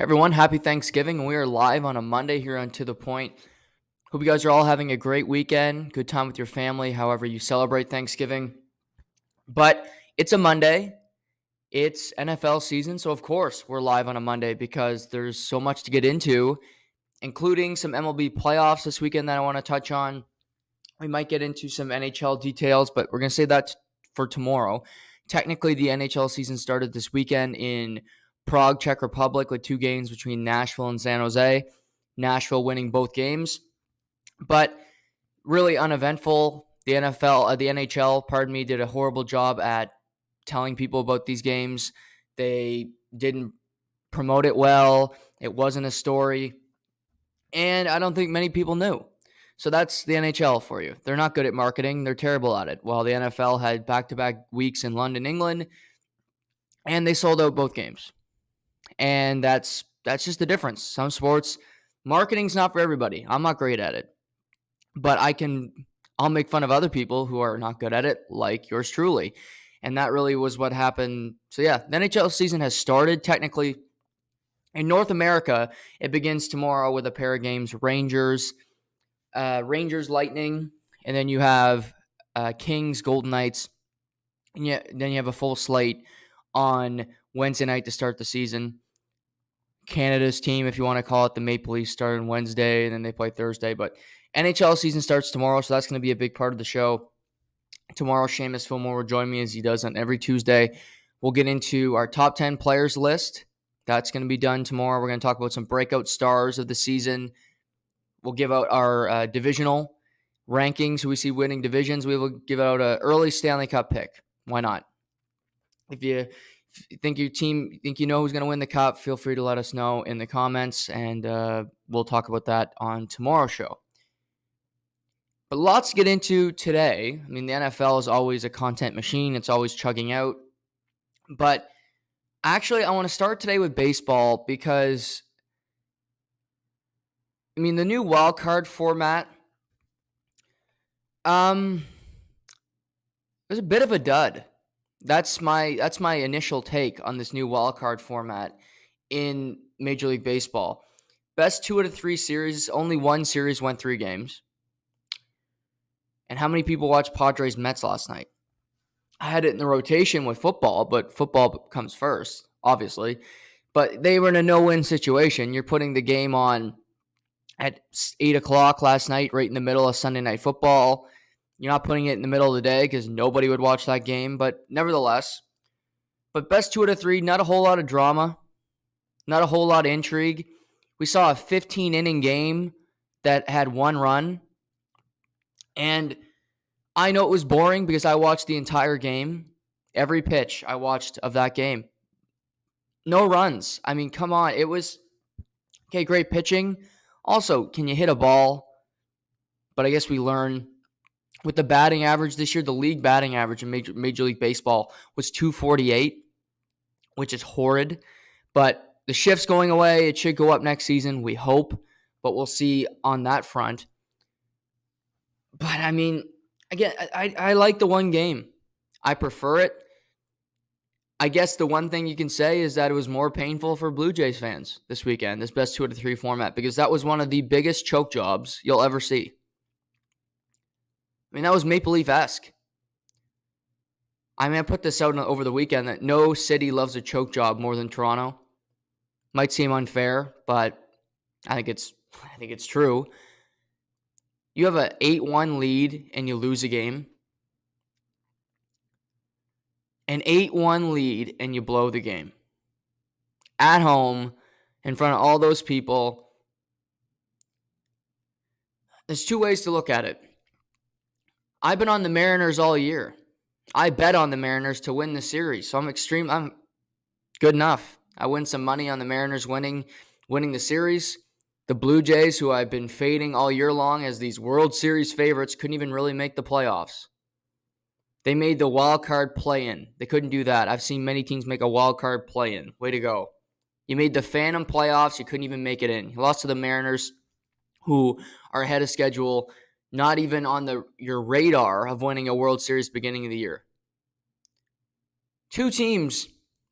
Hey everyone, happy Thanksgiving. We are live on a Monday here on To The Point. Hope you guys are all having a great weekend, good time with your family, however you celebrate Thanksgiving. But it's a Monday. It's NFL season, so of course we're live on a Monday because there's so much to get into, including some MLB playoffs this weekend that I want to touch on. We might get into some NHL details, but we're going to save that for tomorrow. Technically, the NHL season started this weekend in Prague, Czech Republic, with two games between Nashville and San Jose. Nashville winning both games, but really uneventful. The NHL, did a horrible job at telling people about these games. They didn't promote it well. It wasn't a story, and I don't think many people knew. So that's the NHL for you. They're not good at marketing. They're terrible at it. While the NFL had back-to-back weeks in London, England, and they sold out both games. And that's just the difference. Some sports, marketing's not for everybody. I'm not great at it. But I'll make fun of other people who are not good at it, like yours truly. And that really was what happened. So yeah, the NHL season has started technically. In North America, it begins tomorrow with a pair of games, Rangers Lightning, and then you have Kings Golden Knights, and then you have a full slate on Wednesday night to start the season. Canada's team, if you want to call it, the Maple Leafs, start on Wednesday, and then they play Thursday. But NHL season starts tomorrow, so that's going to be a big part of the show. Tomorrow, Seamus Fillmore will join me as he does on every Tuesday. We'll get into our top 10 players list. That's going to be done tomorrow. We're going to talk about some breakout stars of the season. We'll give out our divisional rankings, who we see winning divisions. We will give out an early Stanley Cup pick. Why not? If you think your team, think you know who's going to win the cup, feel free to let us know in the comments, and we'll talk about that on tomorrow's show. But lots to get into today. I mean, the NFL is always a content machine. It's always chugging out. But actually, I want to start today with baseball because, I mean, the new wild card format, it was a bit of a dud. That's my initial take on this new wild card format in Major League Baseball. Best 2 out of 3 series, only one series went 3 games. And how many people watched Padres Mets last night? I had it in the rotation with football, but football comes first, obviously. But they were in a no-win situation. You're putting the game on at 8 o'clock last night, right in the middle of Sunday Night Football. You're not putting it in the middle of the day because nobody would watch that game, but nevertheless. But best 2 out of 3, not a whole lot of drama, not a whole lot of intrigue. We saw a 15-inning game that had 1 run, and I know it was boring because I watched the entire game. Every pitch I watched of that game. No runs. I mean, come on. It was, okay, great pitching. Also, can you hit a ball? But I guess we learn with the batting average this year, the league batting average in Major League Baseball was 248, which is horrid. But the shift's going away. It should go up next season, we hope. But we'll see on that front. But, I mean, again, I like the one game. I prefer it. I guess the one thing you can say is that it was more painful for Blue Jays fans this weekend, this best 2 out of 3 format, because that was one of the biggest choke jobs you'll ever see. I mean, that was Maple Leaf-esque. I mean, I put this out over the weekend that no city loves a choke job more than Toronto. Might seem unfair, but I think it's true. You have an 8-1 lead and you lose a game. An 8-1 lead and you blow the game. At home, in front of all those people. There's 2 ways to look at it. I've been on the Mariners all year. I bet on the Mariners to win the series, so I'm good enough. I win some money on the Mariners winning the series. The Blue Jays, who I've been fading all year long as these World Series favorites, couldn't even really make the playoffs. They made the wild card play-in. They couldn't do that. I've seen many teams make a wild card play-in. Way to go. You made the Phantom playoffs. You couldn't even make it in. You lost to the Mariners, who are ahead of schedule, not even on your radar of winning a World Series beginning of the year. 2 teams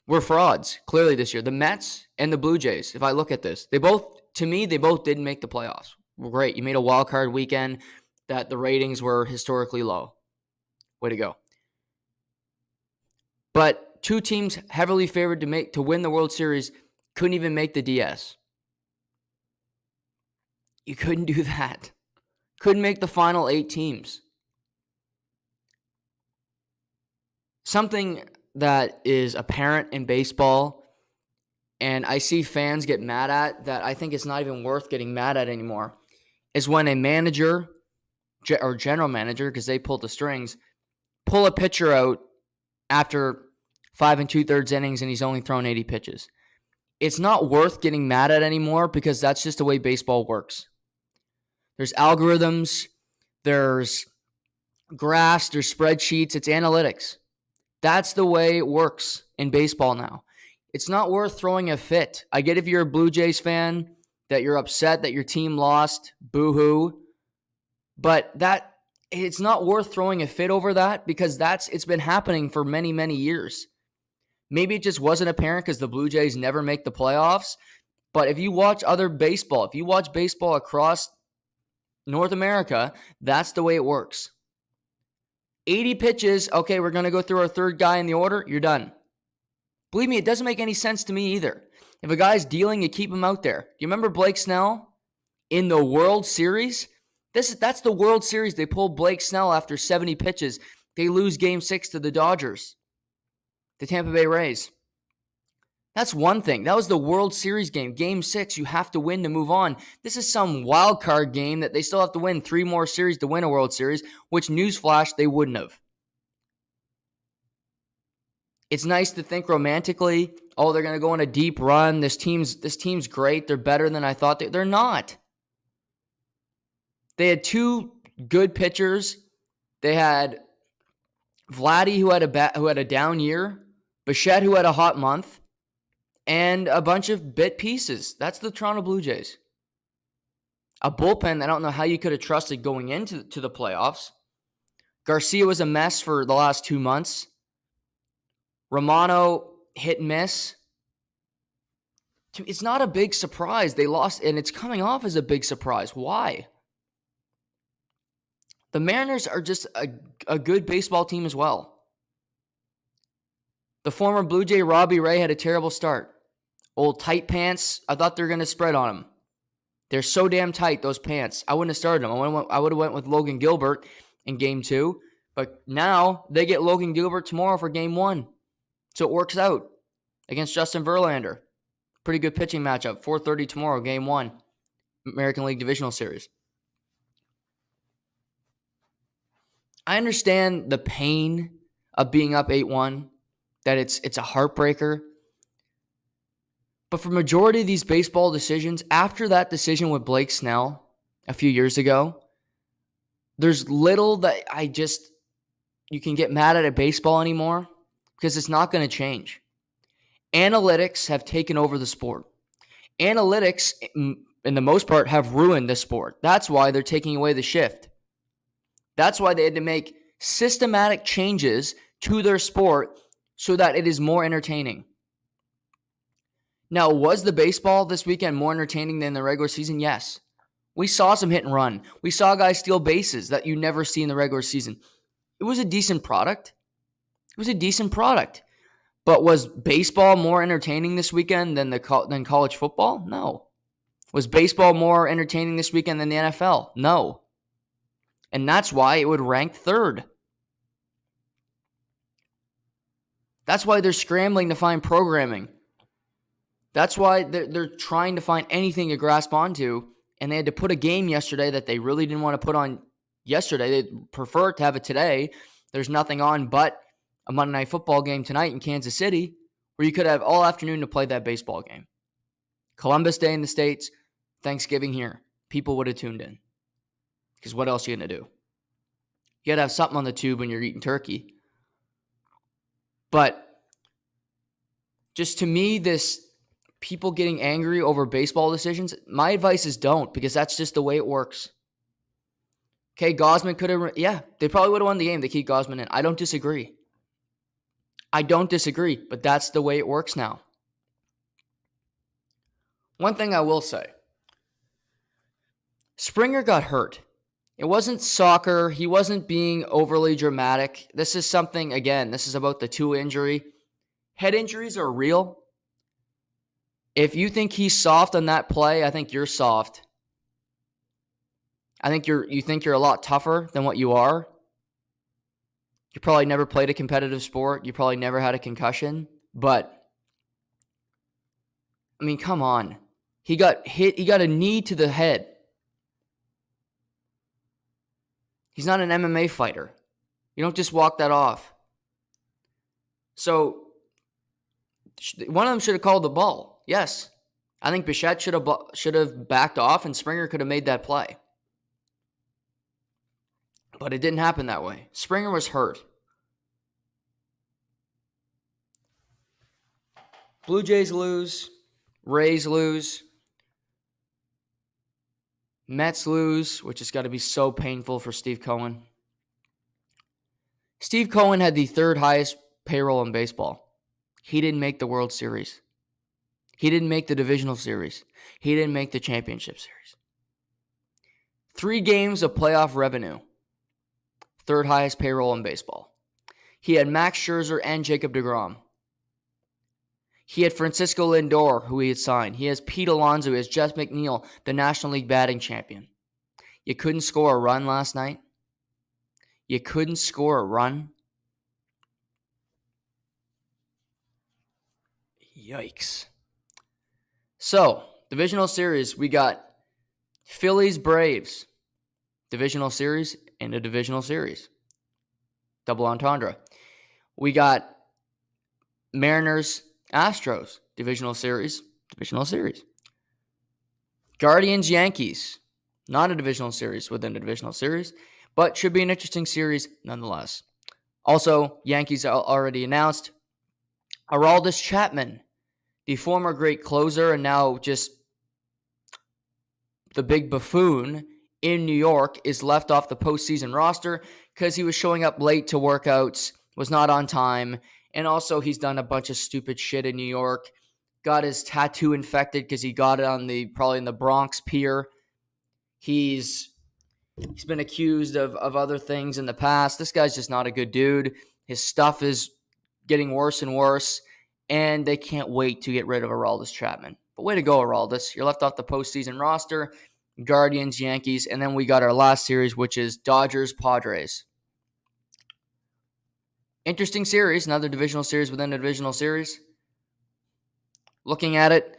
were frauds, clearly, this year. The Mets and the Blue Jays, if I look at this, they both didn't make the playoffs. Great. You made a wild card weekend that the ratings were historically low. Way to go. But two teams heavily favored to win the World Series couldn't even make the DS. You couldn't do that. Couldn't make the final 8 teams. Something that is apparent in baseball, and I see fans get mad at, that I think it's not even worth getting mad at anymore, is when a manager or general manager, because they pulled the strings, pull a pitcher out after 5 2/3 innings and he's only thrown 80 pitches. It's not worth getting mad at anymore because that's just the way baseball works. There's algorithms, there's graphs, there's spreadsheets, it's analytics. That's the way it works in baseball now. It's not worth throwing a fit. I get if you're a Blue Jays fan that you're upset that your team lost, boo-hoo, but it's not worth throwing a fit over that because it's been happening for many, many years. Maybe it just wasn't apparent because the Blue Jays never make the playoffs, but if you watch if you watch baseball across North America, that's the way it works. 80 pitches, okay, we're going to go through our third guy in the order, you're done. Believe me, it doesn't make any sense to me either. If a guy's dealing, you keep him out there. Do you remember Blake Snell in the World Series? That's the World Series. They pulled Blake Snell after 70 pitches. They lose Game 6 to the Dodgers, the Tampa Bay Rays. That's one thing. That was the World Series game. Game 6, you have to win to move on. This is some wild card game that they still have to win 3 more series to win a World Series, which, newsflash, they wouldn't have. It's nice to think romantically, oh, they're going to go on a deep run. This team's great. They're better than I thought. They're not. They had 2 good pitchers. They had Vladdy, who had a down year, Bichette, who had a hot month, and a bunch of bit pieces. That's the Toronto Blue Jays. A bullpen I don't know how you could have trusted going into the playoffs. Garcia was a mess for the last 2 months. Romano, hit and miss. It's not a big surprise. They lost, and it's coming off as a big surprise. Why? The Mariners are just a good baseball team as well. The former Blue Jay Robbie Ray had a terrible start. Old tight pants. I thought they were going to spread on him. They're so damn tight, those pants. I wouldn't have started them. I would have went with Logan Gilbert in Game 2. But now they get Logan Gilbert tomorrow for Game 1. So it works out against Justin Verlander. Pretty good pitching matchup. 4:30 tomorrow, Game 1. American League Divisional Series. I understand the pain of being up 8-1, that it's a heartbreaker. But for majority of these baseball decisions, after that decision with Blake Snell a few years ago, there's little that you can get mad at baseball anymore because it's not going to change. Analytics have taken over the sport. Analytics, in the most part, have ruined the sport. That's why they're taking away the shift. That's why they had to make systematic changes to their sport so that it is more entertaining. Now, was the baseball this weekend more entertaining than the regular season? Yes. We saw some hit and run. We saw guys steal bases that you never see in the regular season. It was a decent product. But was baseball more entertaining this weekend than college football? No. Was baseball more entertaining this weekend than the NFL? No. And that's why it would rank 3rd. That's why they're scrambling to find programming. That's why they're trying to find anything to grasp onto. And they had to put a game yesterday that they really didn't want to put on yesterday. They'd prefer to have it today. There's nothing on but a Monday Night Football game tonight in Kansas City where you could have all afternoon to play that baseball game. Columbus Day in the States, Thanksgiving here. People would have tuned in. Because what else are you going to do? You got to have something on the tube when you're eating turkey. But just to me, this people getting angry over baseball decisions, my advice is don't, because that's just the way it works. Okay, Gausman could have, they probably would have won the game. They keep Gausman in. I don't disagree. I don't disagree, but that's the way it works now. One thing I will say, Springer got hurt. It wasn't soccer. He wasn't being overly dramatic. This is something, again, this is about the Tua injury. Head injuries are real. If you think he's soft on that play, I think you're soft. I think you think you're a lot tougher than what you are. You probably never played a competitive sport. You probably never had a concussion. But, I mean, come on. He got hit. He got a knee to the head. He's not an MMA fighter. You don't just walk that off. So, one of them should have called the ball. Yes. I think Bichette should have backed off and Springer could have made that play. But it didn't happen that way. Springer was hurt. Blue Jays lose. Rays lose. Mets lose, which has got to be so painful for Steve Cohen. Steve Cohen had the third highest payroll in baseball. He didn't make the World Series. He didn't make the Divisional Series. He didn't make the Championship Series. 3 games of playoff revenue. Third highest payroll in baseball. He had Max Scherzer and Jacob deGrom. He had Francisco Lindor, who he had signed. He has Pete Alonso. He has Jeff McNeil, the National League batting champion. You couldn't score a run last night? You couldn't score a run? Yikes. So, Divisional Series, we got Phillies, Braves. Divisional Series and a Divisional Series. Double entendre. We got Mariners, Astros. Divisional Series. Divisional Series. Guardians, Yankees. Not a Divisional Series within a Divisional Series, but should be an interesting series nonetheless. Also, Yankees already announced Aroldis Chapman, the former great closer and now just the big buffoon in New York, is left off the postseason roster because he was showing up late to workouts, was not on time, and also he's done a bunch of stupid shit in New York. Got his tattoo infected because he got it on probably in the Bronx Pier. He's been accused of other things in the past. This guy's just not a good dude. His stuff is getting worse and worse, and they can't wait to get rid of Aroldis Chapman. But way to go, Aroldis. You're left off the postseason roster. Guardians, Yankees, and then we got our last series, which is Dodgers, Padres. Interesting series, another divisional series within a divisional series. Looking at it,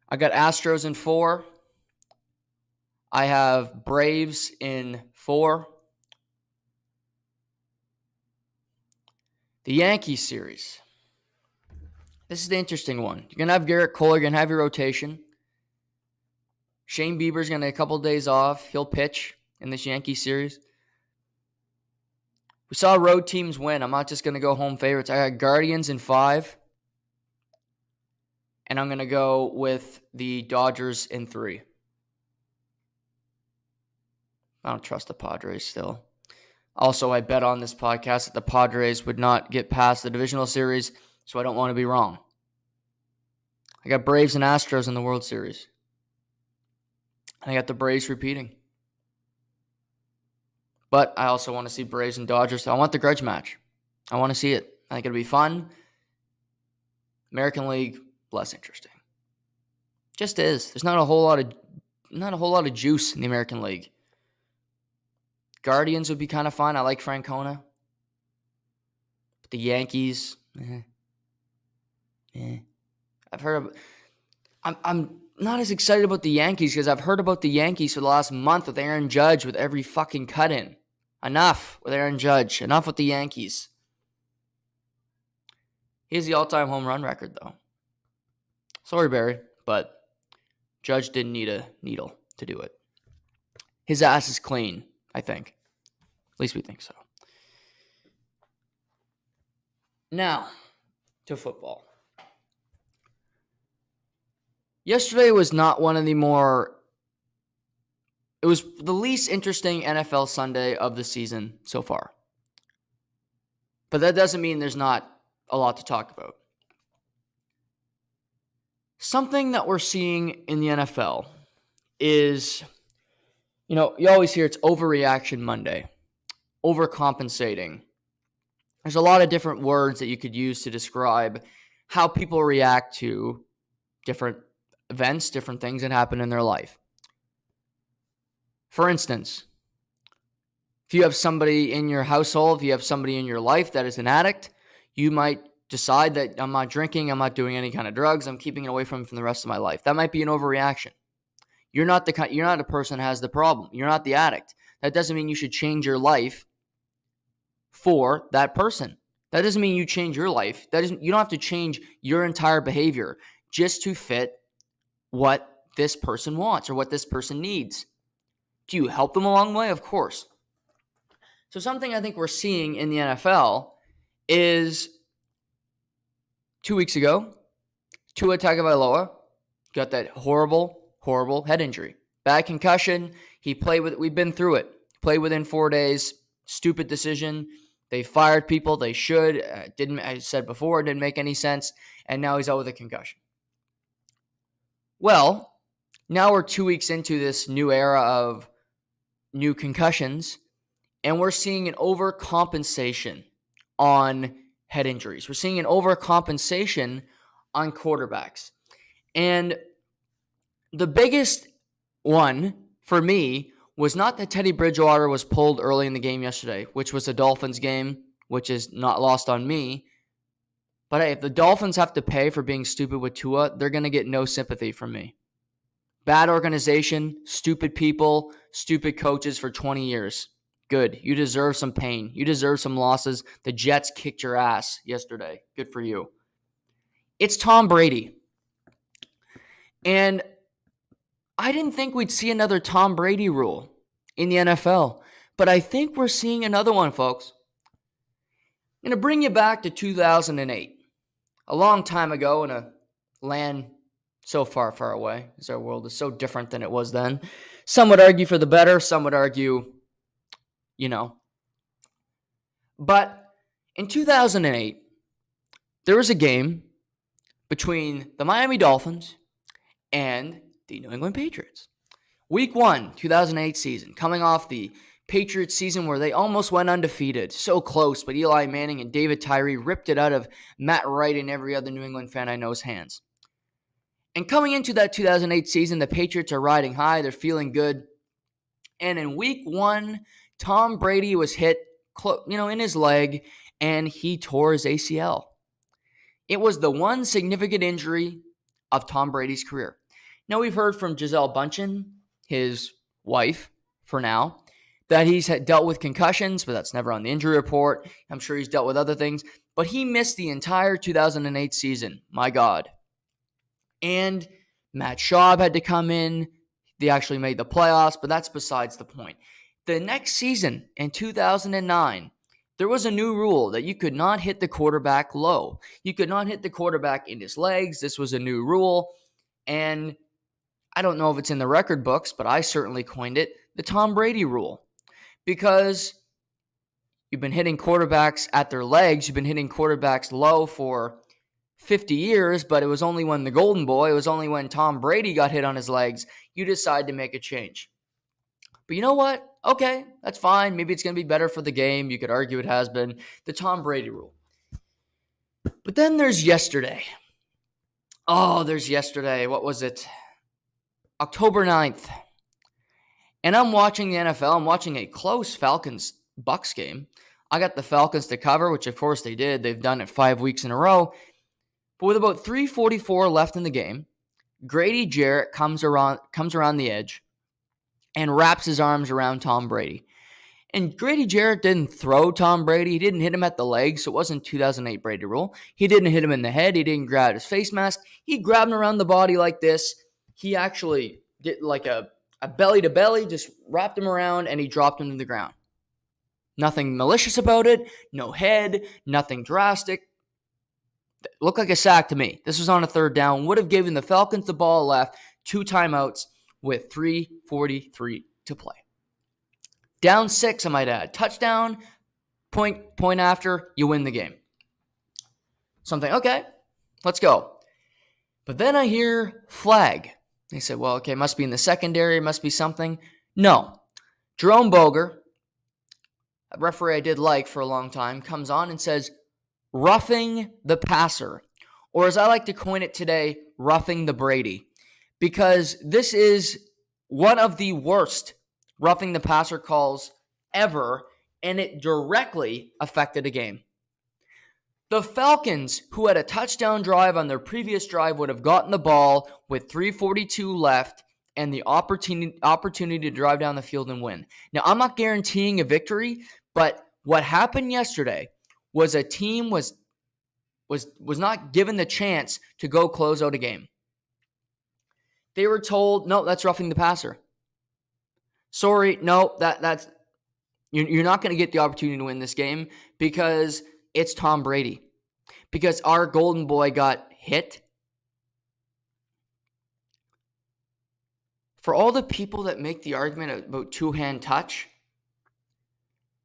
I got Astros in 4. I have Braves in 4. The Yankees series. This is the interesting one. You're going to have Garrett Cole. You're going to have your rotation. Shane Bieber's going to get a couple of days off. He'll pitch in this Yankee series. We saw road teams win. I'm not just going to go home favorites. I got Guardians in 5. And I'm going to go with the Dodgers in 3. I don't trust the Padres still. Also, I bet on this podcast that the Padres would not get past the divisional series, so I don't want to be wrong. I got Braves and Astros in the World Series. I got the Braves repeating. But I also want to see Braves and Dodgers. I want the grudge match. I want to see it. I think it'll be fun. American League, less interesting. Just is. There's not a whole lot of juice in the American League. Guardians would be kind of fun. I like Francona. But the Yankees, I've heard of. I'm not as excited about the Yankees because I've heard about the Yankees for the last month with Aaron Judge with every fucking cut-in. Enough with Aaron Judge. Enough with the Yankees. He has the all-time home run record, though. Sorry, Barry, but Judge didn't need a needle to do it. His ass is clean, I think. At least we think so. Now, to football. Yesterday was not one of the more... It was the least interesting NFL Sunday of the season so far. But that doesn't mean there's not a lot to talk about. Something that we're seeing in the NFL is, you always hear it's overreaction Monday, overcompensating. There's a lot of different words that you could use to describe how people react to different events, different things that happen in their life. For instance, if you have somebody in your household, if you have somebody in your life that is an addict, you might decide that I'm not drinking, I'm not doing any kind of drugs, I'm keeping it away from the rest of my life. That might be an overreaction. You're not the person that has the problem. You're not the addict. That doesn't mean you should change your life for that person. That doesn't mean you change your life. You don't have to change your entire behavior just to fit what this person wants or what this person needs. Do you help them along the way? Of course. So something I think we're seeing in the NFL is 2 weeks ago, Tua Tagovailoa got that horrible head injury. Bad concussion. We've been through it. Played within 4 days. Stupid decision. They fired people. They should. I said before, it didn't make any sense. And now he's out with a concussion. Well, now we're 2 weeks into this new era of new concussions, and we're seeing an overcompensation on head injuries. We're seeing an overcompensation on quarterbacks. And the biggest one for me was not that Teddy Bridgewater was pulled early in the game yesterday, which was a Dolphins game, which is not lost on me. But hey, if the Dolphins have to pay for being stupid with Tua, they're going to get no sympathy from me. Bad organization, stupid people, stupid coaches for 20 years. Good. You deserve some pain. You deserve some losses. The Jets kicked your ass yesterday. Good for you. It's Tom Brady. And I didn't think we'd see another Tom Brady rule in the NFL, but I think we're seeing another one, folks. I'm going to bring you back to 2008, a long time ago in a land so far, far away, as our world is so different than it was then. Some would argue for the better, some would argue, But in 2008, there was a game between the Miami Dolphins and the New England Patriots. Week 1, 2008 season, coming off the Patriots season where they almost went undefeated. So close, but Eli Manning and David Tyree ripped it out of Matt Wright and every other New England fan I know's hands. And coming into that 2008 season, the Patriots are riding high. They're feeling good. And in week 1, Tom Brady was hit, in his leg, and he tore his ACL. It was the one significant injury of Tom Brady's career. Now, we've heard from Gisele Bündchen, his wife, for now, that he's dealt with concussions, but that's never on the injury report. I'm sure he's dealt with other things. But he missed the entire 2008 season. My God. And Matt Schaub had to come in. They actually made the playoffs, but that's besides the point. The next season, in 2009, there was a new rule that you could not hit the quarterback low. You could not hit the quarterback in his legs. This was a new rule. And I don't know if it's in the record books, but I certainly coined it, the Tom Brady rule. Because you've been hitting quarterbacks at their legs. You've been hitting quarterbacks low for 50 years, but it was only when the Golden Boy, it was only when Tom Brady got hit on his legs, you decide to make a change. But you know what? Okay, that's fine. Maybe it's going to be better for the game. You could argue it has been. The Tom Brady rule. But then there's yesterday. There's yesterday. What was it? October 9th. And I'm watching the NFL. I'm watching a close Falcons-Bucks game. I got the Falcons to cover, which of course they did. They've done it 5 weeks in a row. But with about 3:44 left in the game, Grady Jarrett comes around the edge and wraps his arms around Tom Brady. And Grady Jarrett didn't throw Tom Brady. He didn't hit him at the legs, so it wasn't 2008 Brady rule. He didn't hit him in the head. He didn't grab his face mask. He grabbed him around the body like this. He actually did like a belly-to-belly, just wrapped him around, and he dropped him to the ground. Nothing malicious about it. No head. Nothing drastic. Looked like a sack to me. This was on a third down. Would have given the Falcons the ball left. 2 timeouts with 3:43 to play. Down 6, I might add. Touchdown, point after, you win the game. Something, okay, let's go. But then I hear flag. They said, well, okay, must be in the secondary, must be something. No. Jerome Boger, a referee I did like for a long time, comes on and says, roughing the passer. Or as I like to coin it today, roughing the Brady. Because this is one of the worst roughing the passer calls ever, and it directly affected a game. The Falcons, who had a touchdown drive on their previous drive, would have gotten the ball with 3:42 left and the opportunity to drive down the field and win. Now, I'm not guaranteeing a victory, but what happened yesterday was a team was not given the chance to go close out a game. They were told, no, that's roughing the passer. Sorry, no, that's you're not going to get the opportunity to win this game because it's Tom Brady. Because our golden boy got hit. For all the people that make the argument about two-hand touch,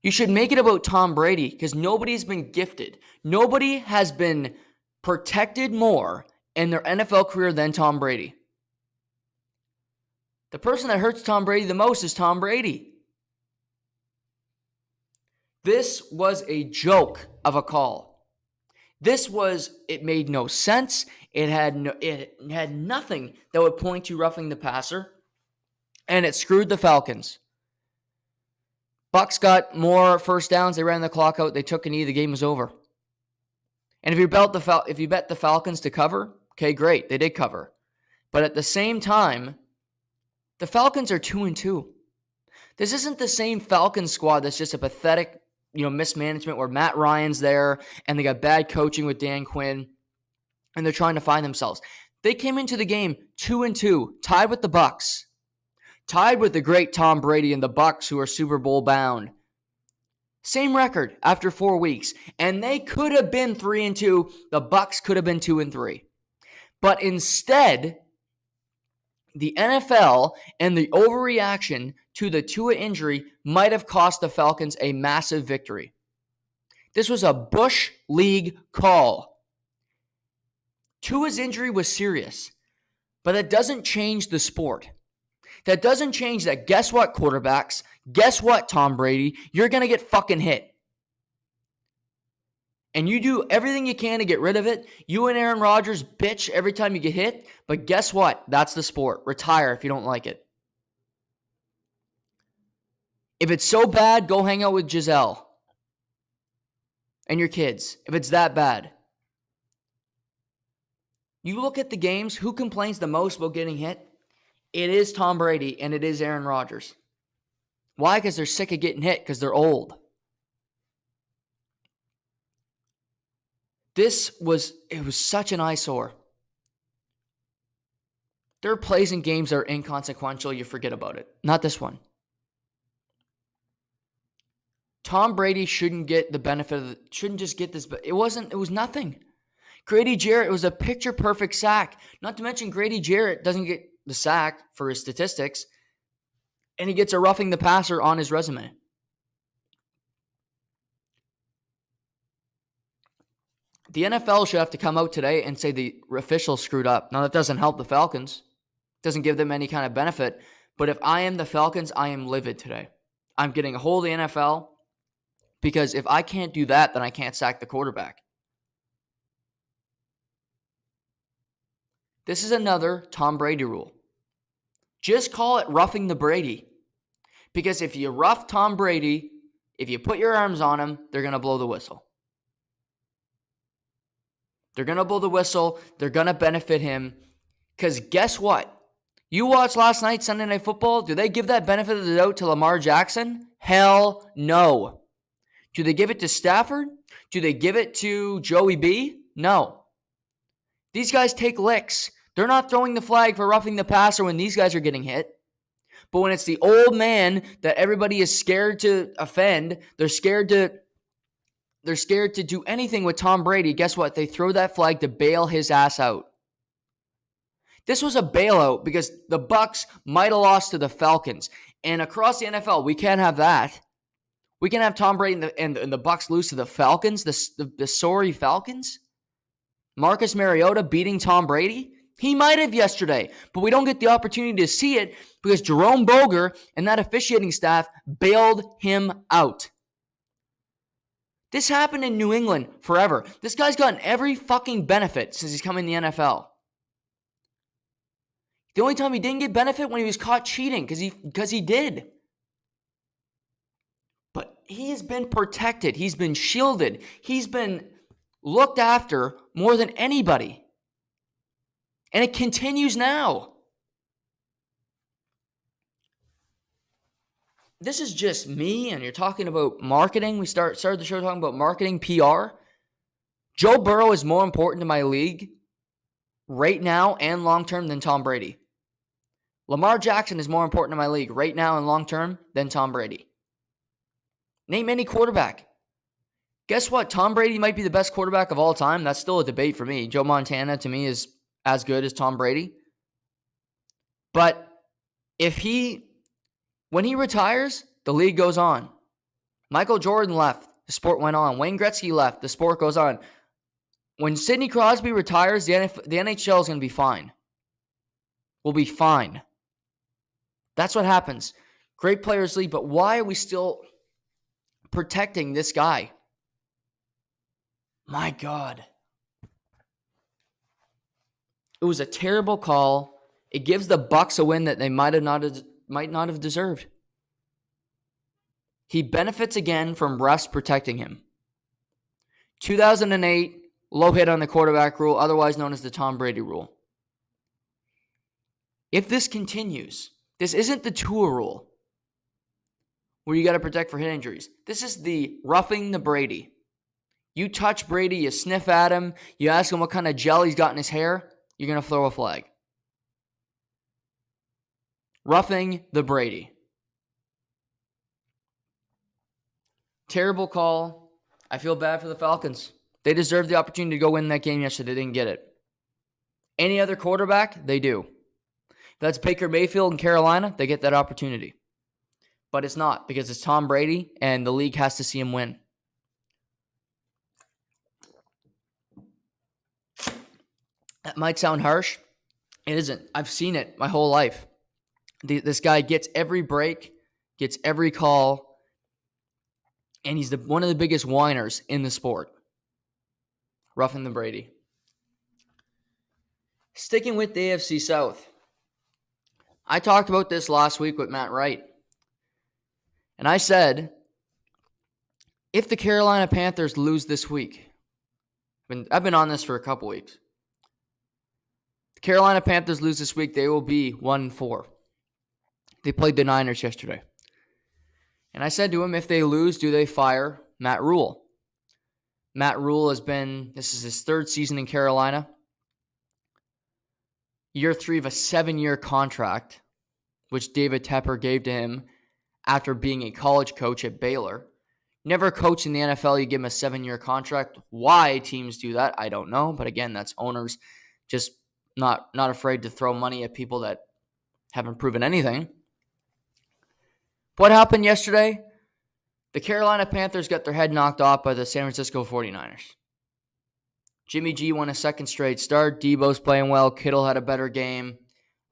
you should make it about Tom Brady because nobody's been gifted. Nobody has been protected more in their NFL career than Tom Brady. The person that hurts Tom Brady the most is Tom Brady. This was a joke of a call. It made no sense. It had nothing that would point to roughing the passer, and it screwed the Falcons. Bucs got more first downs. They ran the clock out. They took a knee. The game was over. And if you bet the Falcons to cover, okay, great. They did cover. But at the same time, the Falcons are 2-2. This isn't the same Falcons squad that's just a pathetic, mismanagement where Matt Ryan's there and they got bad coaching with Dan Quinn and they're trying to find themselves. They came into the game 2-2, tied with the Bucs, tied with the great Tom Brady and the Bucs, who are Super Bowl bound. Same record after 4 weeks, and they could have been 3-2. The Bucs could have been 2-3, but instead, the NFL and the overreaction to the Tua injury might have cost the Falcons a massive victory. This was a Bush League call. Tua's injury was serious, but that doesn't change the sport. That doesn't change that. Guess what, quarterbacks? Guess what, Tom Brady? You're going to get fucking hit. And you do everything you can to get rid of it. You and Aaron Rodgers bitch every time you get hit. But guess what? That's the sport. Retire if you don't like it. If it's so bad, go hang out with Giselle and your kids. If it's that bad. You look at the games, who complains the most about getting hit? It is Tom Brady and it is Aaron Rodgers. Why? Because they're sick of getting hit because they're old. It was such an eyesore. There are plays in games that are inconsequential. You forget about it. Not this one. Tom Brady shouldn't get the benefit of shouldn't just get this. It was nothing. Grady Jarrett was a picture-perfect sack. Not to mention Grady Jarrett doesn't get the sack for his statistics, and he gets a roughing the passer on his resume. The NFL should have to come out today and say the officials screwed up. Now, that doesn't help the Falcons. It doesn't give them any kind of benefit. But if I am the Falcons, I am livid today. I'm getting a hold of the NFL because if I can't do that, then I can't sack the quarterback. This is another Tom Brady rule. Just call it roughing the Brady. Because if you rough Tom Brady, if you put your arms on him, they're going to blow the whistle. They're going to blow the whistle. They're going to benefit him. Because guess what? You watched last night, Sunday Night Football. Do they give that benefit of the doubt to Lamar Jackson? Hell no. Do they give it to Stafford? Do they give it to Joey B? No. These guys take licks. They're not throwing the flag for roughing the passer when these guys are getting hit. But when it's the old man that everybody is scared to offend, they're scared to do anything with Tom Brady. Guess what? They throw that flag to bail his ass out. This was a bailout because the Bucs might have lost to the Falcons. And across the NFL, we can't have that. We can have Tom Brady and the Bucs lose to the Falcons, the sorry Falcons. Marcus Mariota beating Tom Brady? He might have yesterday, but we don't get the opportunity to see it because Jerome Boger and that officiating staff bailed him out. This happened in New England forever. This guy's gotten every fucking benefit since he's come in the NFL. The only time he didn't get benefit when he was caught cheating because he did. But he has been protected. He's been shielded. He's been looked after more than anybody. And it continues now. This is just me, and you're talking about marketing. We started the show talking about marketing, PR. Joe Burrow is more important to my league right now and long-term than Tom Brady. Lamar Jackson is more important to my league right now and long-term than Tom Brady. Name any quarterback. Guess what? Tom Brady might be the best quarterback of all time. That's still a debate for me. Joe Montana, to me, is as good as Tom Brady. But when he retires, the league goes on. Michael Jordan left. The sport went on. Wayne Gretzky left. The sport goes on. When Sidney Crosby retires, the NHL is going to be fine. We'll be fine. That's what happens. Great players leave, but why are we still protecting this guy? My God. It was a terrible call. It gives the Bucs a win that they might not have deserved. He benefits again from refs protecting him. 2008, low hit on the quarterback rule, otherwise known as the Tom Brady rule. If this continues, this isn't the Tua rule where you got to protect for hit injuries. This is the roughing the Brady. You touch Brady, you sniff at him, you ask him what kind of gel he's got in his hair, you're going to throw a flag. Roughing the Brady. Terrible call. I feel bad for the Falcons. They deserved the opportunity to go win that game yesterday. They didn't get it. Any other quarterback, they do. If that's Baker Mayfield in Carolina, they get that opportunity. But it's not, because it's Tom Brady, and the league has to see him win. That might sound harsh. It isn't. I've seen it my whole life. This guy gets every break, gets every call, and he's one of the biggest whiners in the sport. Roughing the Brady. Sticking with the AFC South. I talked about this last week with Matt Wright. And I said, if the Carolina Panthers lose this week, I've been on this for a couple weeks. The Carolina Panthers lose this week, they will be 1-4. They played the Niners yesterday. And I said to him, if they lose, do they fire Matt Rule? Matt Rule this is his third season in Carolina. Year 3 of a 7-year contract, which David Tepper gave to him after being a college coach at Baylor. Never coached in the NFL, you give him a 7-year contract. Why teams do that, I don't know. But again, that's owners just not afraid to throw money at people that haven't proven anything. What happened yesterday? The Carolina Panthers got their head knocked off by the San Francisco 49ers. Jimmy G won a second straight start. Debo's playing well. Kittle had a better game.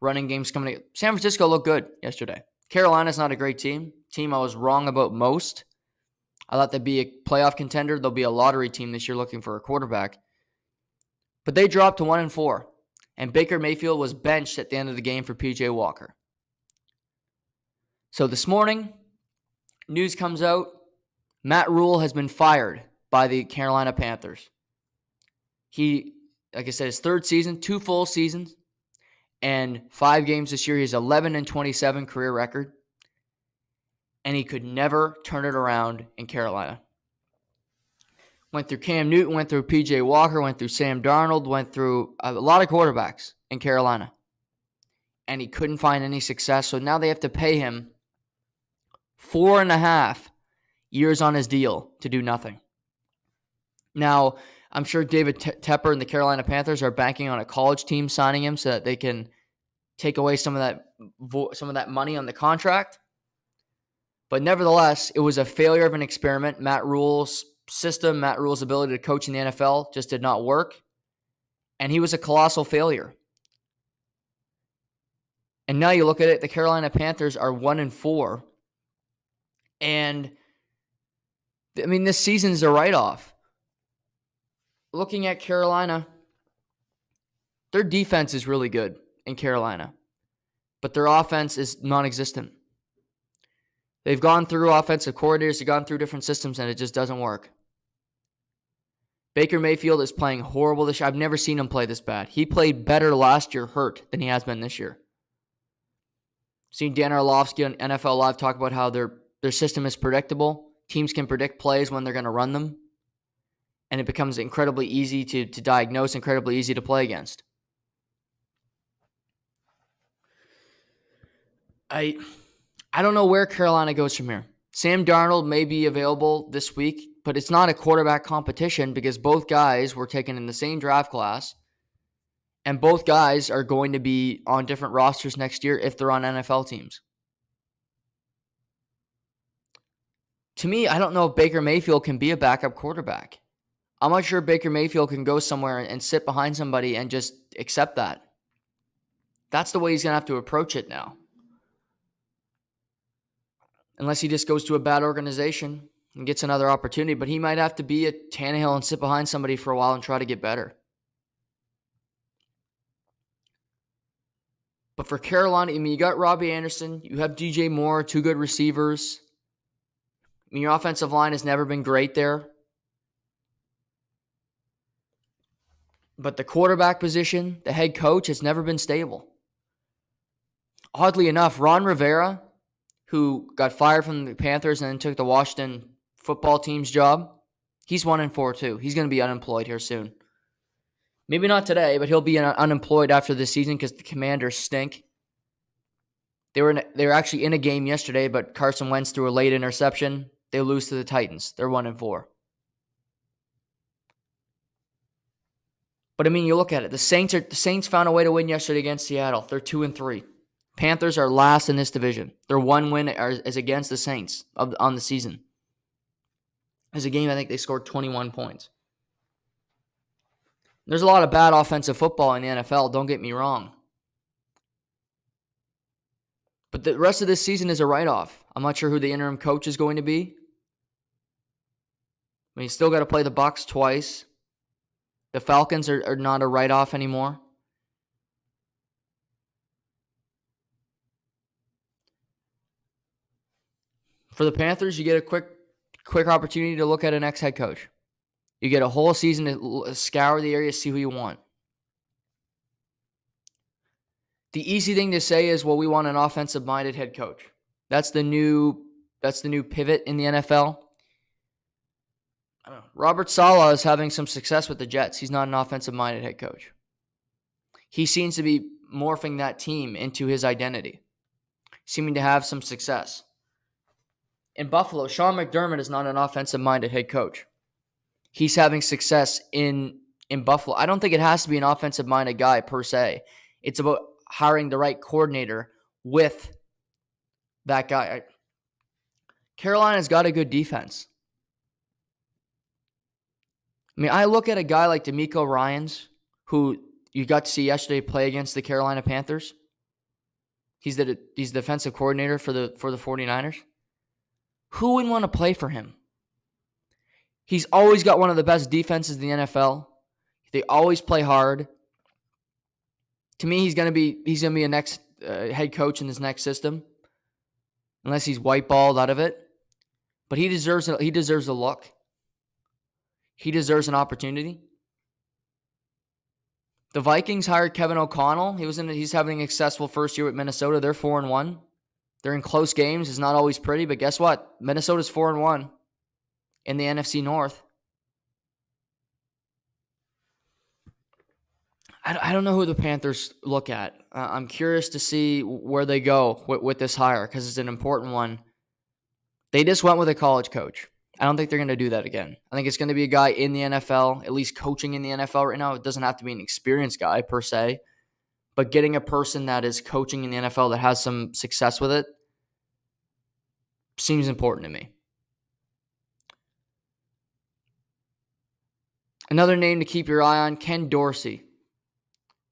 Running game's coming. San Francisco looked good yesterday. Carolina's not a great team. Team I was wrong about most. I thought they'd be a playoff contender. They'll be a lottery team this year looking for a quarterback. But they dropped to 1-4. And Baker Mayfield was benched at the end of the game for P.J. Walker. So this morning, news comes out. Matt Rule has been fired by the Carolina Panthers. He, like I said, his third season, 2 full seasons, and 5 games this year. He has 11-27 career record. And he could never turn it around in Carolina. Went through Cam Newton, went through P.J. Walker, went through Sam Darnold, went through a lot of quarterbacks in Carolina. And he couldn't find any success. So now they have to pay him 4.5 years on his deal to do nothing. Now, I'm sure David Tepper and the Carolina Panthers are banking on a college team signing him so that they can take away some of that money on the contract. But nevertheless, it was a failure of an experiment. Matt Rule's system, Matt Rule's ability to coach in the NFL just did not work. and he was a colossal failure. And now you look at it, the Carolina Panthers are 1-4. And I mean, this season's a write-off. Looking at Carolina, their defense is really good in Carolina, but their offense is non-existent. They've gone through offensive coordinators, they've gone through different systems, and it just doesn't work. Baker Mayfield is playing horrible this year. I've never seen him play this bad. He played better last year hurt than he has been this year. Seen Dan Orlovsky on NFL Live talk about how their system is predictable. Teams can predict plays when they're going to run them. And it becomes incredibly easy to diagnose, incredibly easy to play against. I don't know where Carolina goes from here. Sam Darnold may be available this week, but it's not a quarterback competition because both guys were taken in the same draft class, and both guys are going to be on different rosters next year if they're on NFL teams. To me, I don't know if Baker Mayfield can be a backup quarterback. I'm not sure Baker Mayfield can go somewhere and sit behind somebody and just accept that. That's the way he's going to have to approach it now. Unless he just goes to a bad organization and gets another opportunity. But he might have to be a Tannehill and sit behind somebody for a while and try to get better. But for Carolina, I mean, you got Robbie Anderson. You have DJ Moore, two good receivers. I mean, your offensive line has never been great there. But the quarterback position, the head coach, has never been stable. Oddly enough, Ron Rivera, who got fired from the Panthers and then took the Washington football team's job, he's 1-4 too. He's going to be unemployed here soon. Maybe not today, but he'll be unemployed after this season because the Commanders stink. They were actually in a game yesterday, but Carson Wentz threw a late interception. They lose to the Titans. They're 1-4. But I mean, you look at it. The Saints found a way to win yesterday against Seattle. They're 2-3. Panthers are last in this division. Their one win is against the Saints on the season. As a game, I think they scored 21 points. There's a lot of bad offensive football in the NFL, don't get me wrong. But the rest of this season is a write-off. I'm not sure who the interim coach is going to be. I mean, you still got to play the Bucs twice. The Falcons are not a write-off anymore. For the Panthers, you get a quick opportunity to look at an ex-head coach. You get a whole season to scour the area, see who you want. The easy thing to say is, well, we want an offensive-minded head coach. That's the new pivot in the NFL. I don't know. Robert Saleh is having some success with the Jets. He's not an offensive-minded head coach. He seems to be morphing that team into his identity, seeming to have some success. In Buffalo, Sean McDermott is not an offensive-minded head coach. He's having success in Buffalo. I don't think it has to be an offensive-minded guy per se. It's about hiring the right coordinator with that guy. Carolina's got a good defense. I mean, I look at a guy like D'Amico Ryans, who you got to see yesterday play against the Carolina Panthers. He's the defensive coordinator for the 49ers. Who wouldn't want to play for him? He's always got one of the best defenses in the NFL. They always play hard. To me, he's gonna be a next head coach in this next system, unless he's whiteballed out of it. But he deserves a look. He deserves an opportunity. The Vikings hired Kevin O'Connell. He's having a successful first year with Minnesota. They're 4-1. They're in close games. It's not always pretty, but guess what? Minnesota's 4-1 in the NFC North. I don't know who the Panthers look at. I'm curious to see where they go with this hire because it's an important one. They just went with a college coach. I don't think they're going to do that again. I think it's going to be a guy in the NFL, at least coaching in the NFL right now. It doesn't have to be an experienced guy per se, but getting a person that is coaching in the NFL that has some success with it seems important to me. Another name to keep your eye on, Ken Dorsey.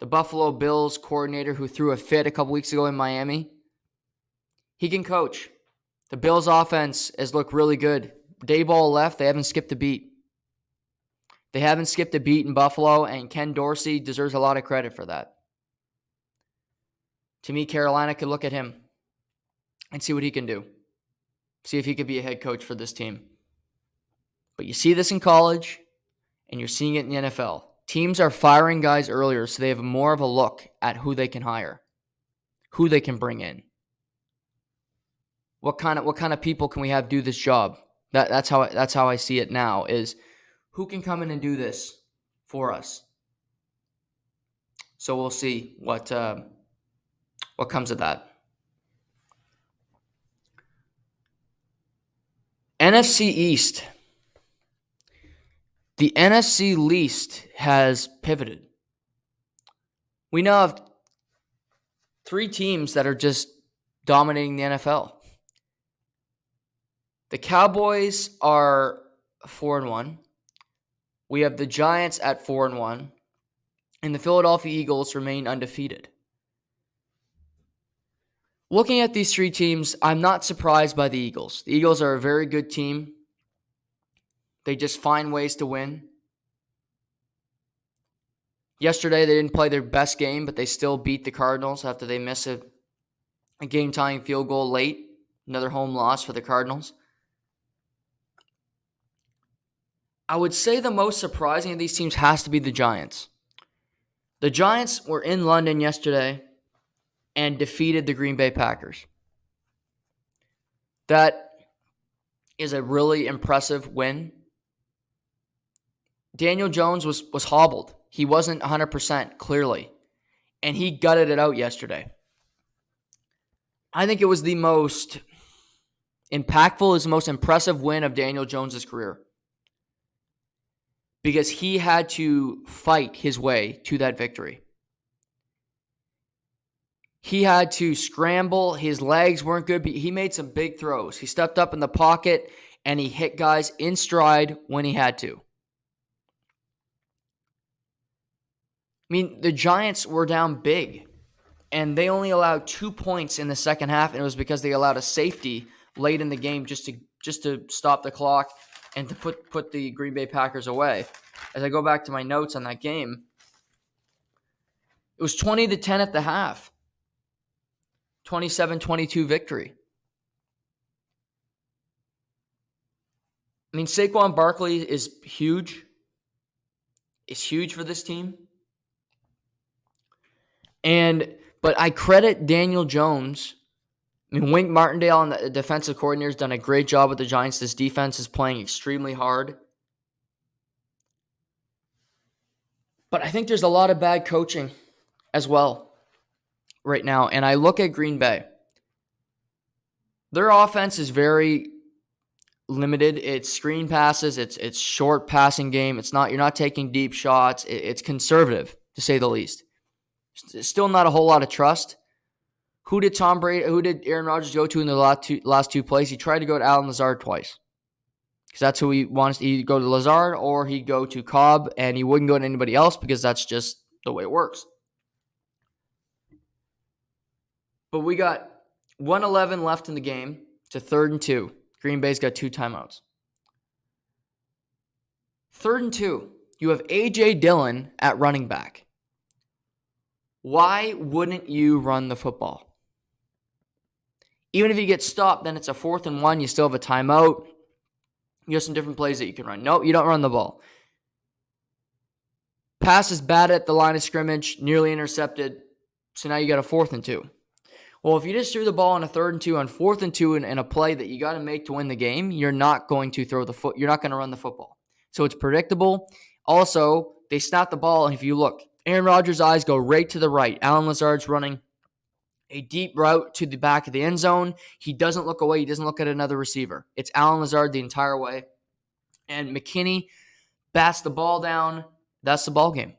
the Buffalo Bills coordinator who threw a fit a couple weeks ago in Miami, he can coach. The Bills offense has looked really good. Dayball left. They haven't skipped a beat. They haven't skipped a beat in Buffalo, and Ken Dorsey deserves a lot of credit for that. To me, Carolina could look at him and see what he can do. See if he could be a head coach for this team. But you see this in college, and you're seeing it in the NFL. Teams are firing guys earlier, so they have more of a look at who they can hire, who they can bring in. What kind of people can we have do this job? That's how I see it now, is who can come in and do this for us. So we'll see what comes of that. NFC East. The NFC East has pivoted. We now have 3 teams that are just dominating the NFL. The Cowboys are 4-1. We have the Giants at 4-1. And the Philadelphia Eagles remain undefeated. Looking at these 3 teams, I'm not surprised by the Eagles. The Eagles are a very good team. They just find ways to win. Yesterday, they didn't play their best game, but they still beat the Cardinals after they missed a game-tying field goal late. Another home loss for the Cardinals. I would say the most surprising of these teams has to be the Giants. The Giants were in London yesterday and defeated the Green Bay Packers. That is a really impressive win. Daniel Jones was hobbled. He wasn't 100%, clearly. And he gutted it out yesterday. I think it was the most impactful, is the most impressive win of Daniel Jones' career. Because he had to fight his way to that victory. He had to scramble. His legs weren't good, but he made some big throws. He stepped up in the pocket, and he hit guys in stride when he had to. I mean, the Giants were down big, and they only allowed 2 points in the second half, and it was because they allowed a safety late in the game just to stop the clock and to put the Green Bay Packers away. As I go back to my notes on that game, it was 20-10 at the half. 27-22 victory. I mean, Saquon Barkley is huge. It's huge for this team. But I credit Daniel Jones. I mean, Wink Martindale and the defensive coordinator has done a great job with the Giants. This defense is playing extremely hard. But I think there's a lot of bad coaching as well right now. And I look at Green Bay. Their offense is very limited. It's screen passes. It's short passing game. You're not taking deep shots. It's conservative, to say the least. Still not a whole lot of trust. Who did Aaron Rodgers go to in the last two plays? He tried to go to Allen Lazard twice. Because that's who he wants. He'd go to Lazard or he'd go to Cobb, and he wouldn't go to anybody else because that's just the way it works. But we got 1:11 left in the game to 3rd and 2. Green Bay's got 2 timeouts. 3rd and 2. You have A.J. Dillon at running back. Why wouldn't you run the football? Even if you get stopped, then it's a 4th and 1. You still have a timeout. You have some different plays that you can run. Nope, you don't run the ball. Pass is bad at the line of scrimmage, nearly intercepted. So now you got a 4th and 2. Well, if you just threw the ball on a 3rd and 2, on 4th and 2 in a play that you got to make to win the game, you're not going to you're not going to run the football. So it's predictable. Also, they snap the ball, and if you look, Aaron Rodgers' eyes go right to the right. Allen Lazard's running a deep route to the back of the end zone. He doesn't look away. He doesn't look at another receiver. It's Allen Lazard the entire way. And McKinney bats the ball down. That's the ball game.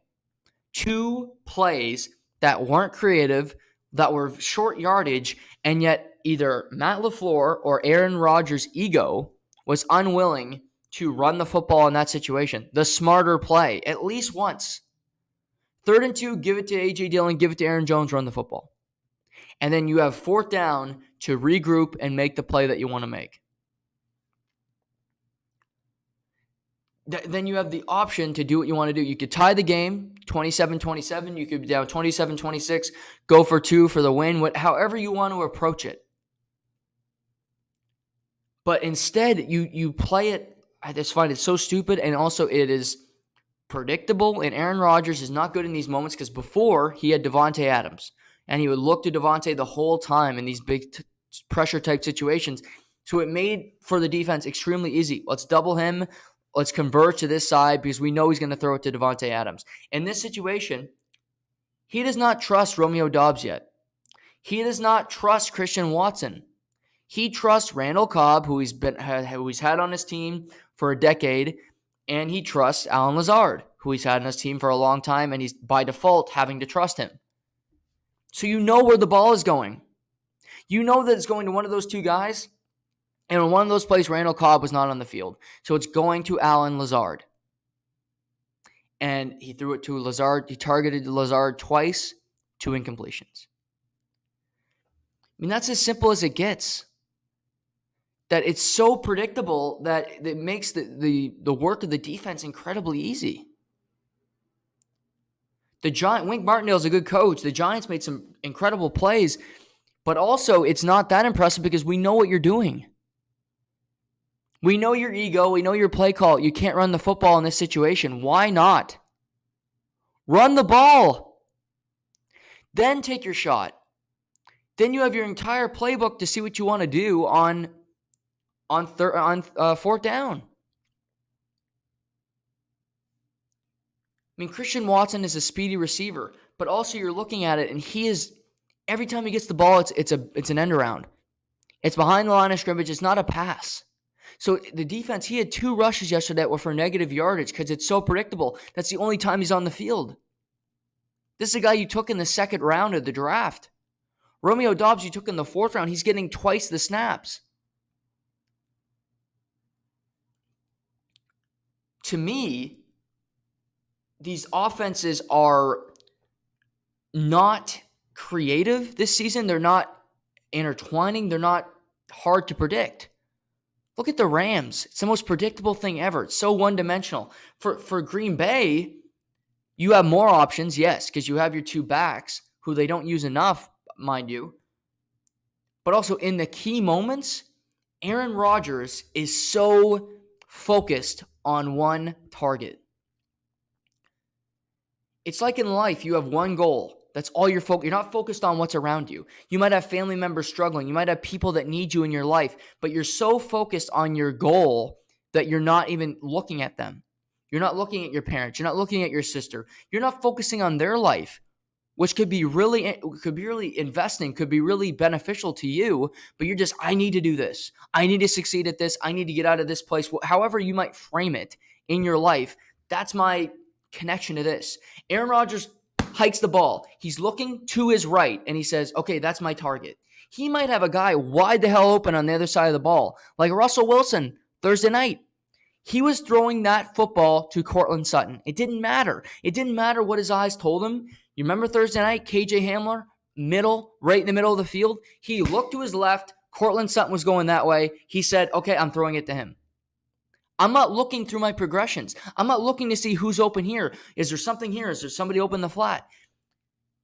2 plays that weren't creative, that were short yardage, and yet either Matt LaFleur or Aaron Rodgers' ego was unwilling to run the football in that situation. The smarter play, at least once. 3rd and 2, give it to A.J. Dillon, give it to Aaron Jones, run the football. And then you have 4th down to regroup and make the play that you want to make. Then you have the option to do what you want to do. You could tie the game, 27-27. You could be down 27-26, go for 2 for the win, however you want to approach it. But instead, you play it. I just find it so stupid, and also it is predictable. And Aaron Rodgers is not good in these moments because before he had Devontae Adams, and he would look to Devontae the whole time in these big pressure-type situations. So it made for the defense extremely easy. Let's double him. Let's convert to this side because we know he's going to throw it to Devontae Adams. In this situation, he does not trust Romeo Doubs yet. He does not trust Christian Watson. He trusts Randall Cobb, who he's had on his team for a decade, and he trusts Allen Lazard, who he's had on his team for a long time, and he's by default having to trust him. So you know where the ball is going. You know that it's going to one of those two guys. And in one of those plays, Randall Cobb was not on the field. So it's going to Allen Lazard. And he threw it to Lazard. He targeted Lazard twice, 2 incompletions. I mean, that's as simple as it gets. That it's so predictable that it makes the work of the defense incredibly easy. Wink Martindale's a good coach. The Giants made some incredible plays. But also, it's not that impressive because we know what you're doing. We know your ego. We know your play call. You can't run the football in this situation. Why not? Run the ball. Then take your shot. Then you have your entire playbook to see what you want to do on 4th down. I mean, Christian Watson is a speedy receiver, but also you're looking at it, and he is every time he gets the ball, it's an end around. It's behind the line of scrimmage. It's not a pass. So the defense, he had 2 rushes yesterday that were for negative yardage because it's so predictable. That's the only time he's on the field. This is a guy you took in the 2nd round of the draft. Romeo Doubs you took in the 4th round. He's getting twice the snaps. To me, these offenses are not creative this season. They're not intertwining. They're not hard to predict. Look at the Rams. It's the most predictable thing ever. It's so one-dimensional. For Green Bay, you have more options, yes, because you have your 2 backs, who they don't use enough, mind you. But also in the key moments, Aaron Rodgers is so focused on one target. It's like in life, you have one goal. That's all you're not focused on what's around you. You might have family members struggling. You might have people that need you in your life, but you're so focused on your goal that you're not even looking at them. You're not looking at your parents. You're not looking at your sister. You're not focusing on their life, which could be really investing, could be really beneficial to you, but you're just, I need to do this. I need to succeed at this. I need to get out of this place. However you might frame it in your life, that's my connection to this. Aaron Rodgers hikes the ball. He's looking to his right, and he says, okay, that's my target. He might have a guy wide the hell open on the other side of the ball, like Russell Wilson Thursday night. He was throwing that football to Cortland Sutton. It didn't matter. It didn't matter what his eyes told him. You remember Thursday night, KJ Hamler, right in the middle of the field? He looked to his left. Cortland Sutton was going that way. He said, okay, I'm throwing it to him. I'm not looking through my progressions. I'm not looking to see who's open here. Is there something here? Is there somebody open the flat?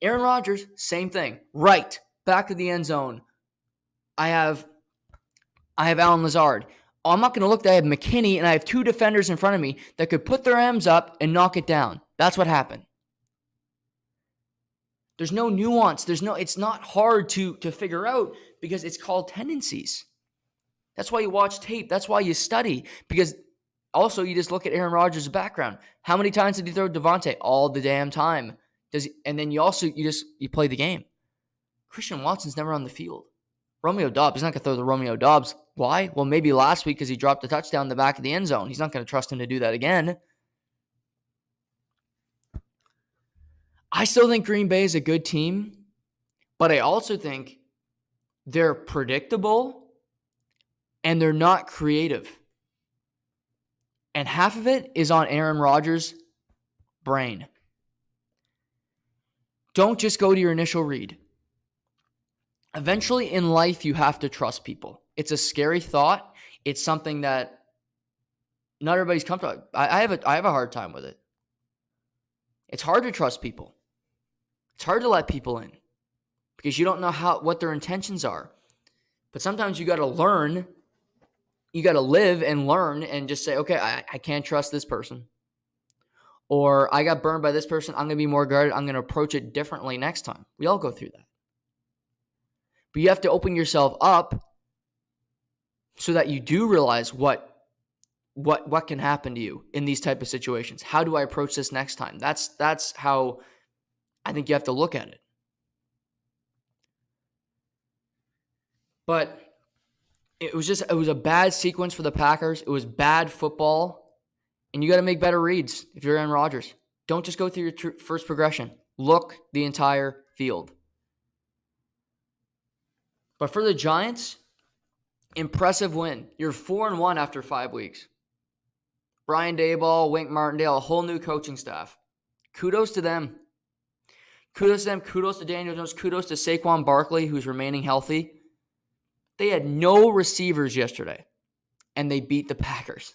Aaron Rodgers, same thing. Right, back to the end zone. I have Allen Lazard. I'm not going to look. I have McKinney, and I have 2 defenders in front of me that could put their arms up and knock it down. That's what happened. There's no nuance. It's not hard to figure out because it's called tendencies. That's why you watch tape. That's why you study. Because also you just look at Aaron Rodgers' background. How many times did he throw Devontae? All the damn time. And then you play the game. Christian Watson's never on the field. Romeo Doubs, he's not going to throw the Romeo Doubs. Why? Well, maybe last week because he dropped a touchdown in the back of the end zone. He's not going to trust him to do that again. I still think Green Bay is a good team, but I also think they're predictable and they're not creative. And half of it is on Aaron Rodgers' brain. Don't just go to your initial read. Eventually in life, you have to trust people. It's a scary thought. It's something that not everybody's comfortable. I have a hard time with it. It's hard to trust people. It's hard to let people in because you don't know what their intentions are. But sometimes you got to learn. You got to live and learn and just say, okay, I can't trust this person. Or I got burned by this person. I'm going to be more guarded. I'm going to approach it differently next time. We all go through that. But you have to open yourself up so that you do realize what can happen to you in these type of situations. How do I approach this next time? That's how I think you have to look at it. But it was a bad sequence for the Packers. It was bad football. And you got to make better reads if you're Aaron Rodgers. Don't just go through your first progression. Look the entire field. But for the Giants, impressive win. You're 4-1 after 5 weeks. Brian Daboll, Wink Martindale, a whole new coaching staff. Kudos to them. Kudos to them. Kudos to Daniel Jones. Kudos to Saquon Barkley, who's remaining healthy. They had no receivers yesterday, and they beat the Packers.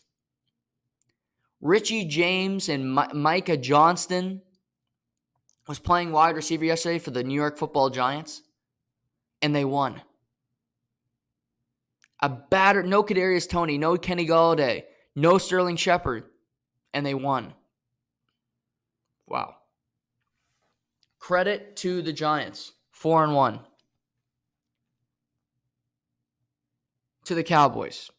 Richie James and Micah Johnston was playing wide receiver yesterday for the New York Football Giants, and they won. No Kadarius Toney, no Kenny Golladay, no Sterling Shepard, and they won. Wow. Credit to the Giants, 4-1. To the Cowboys.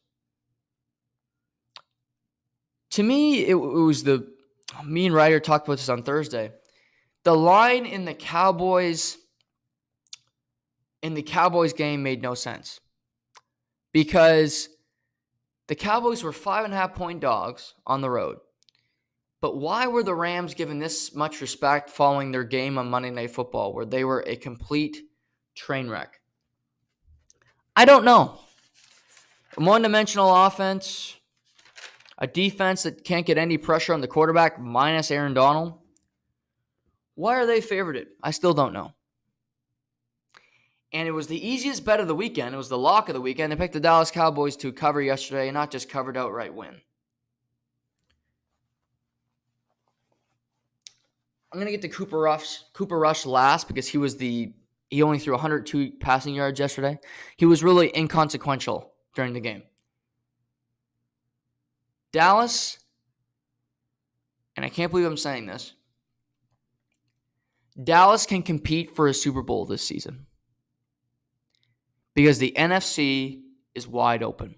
To me, it was me and Ryder talked about this on Thursday. The line in the Cowboys game made no sense. Because the Cowboys were 5.5-point dogs on the road. But why were the Rams given this much respect following their game on Monday Night Football, where they were a complete train wreck? I don't know. A one-dimensional offense, a defense that can't get any pressure on the quarterback minus Aaron Donald. Why are they favorited? I still don't know. And it was the easiest bet of the weekend. It was the lock of the weekend. They picked the Dallas Cowboys to cover yesterday and not just covered outright win. I'm going to get to Cooper Rush last because he only threw 102 passing yards yesterday. He was really inconsequential during the game. Dallas, and I can't believe I'm saying this, Dallas can compete for a Super Bowl this season because the NFC is wide open.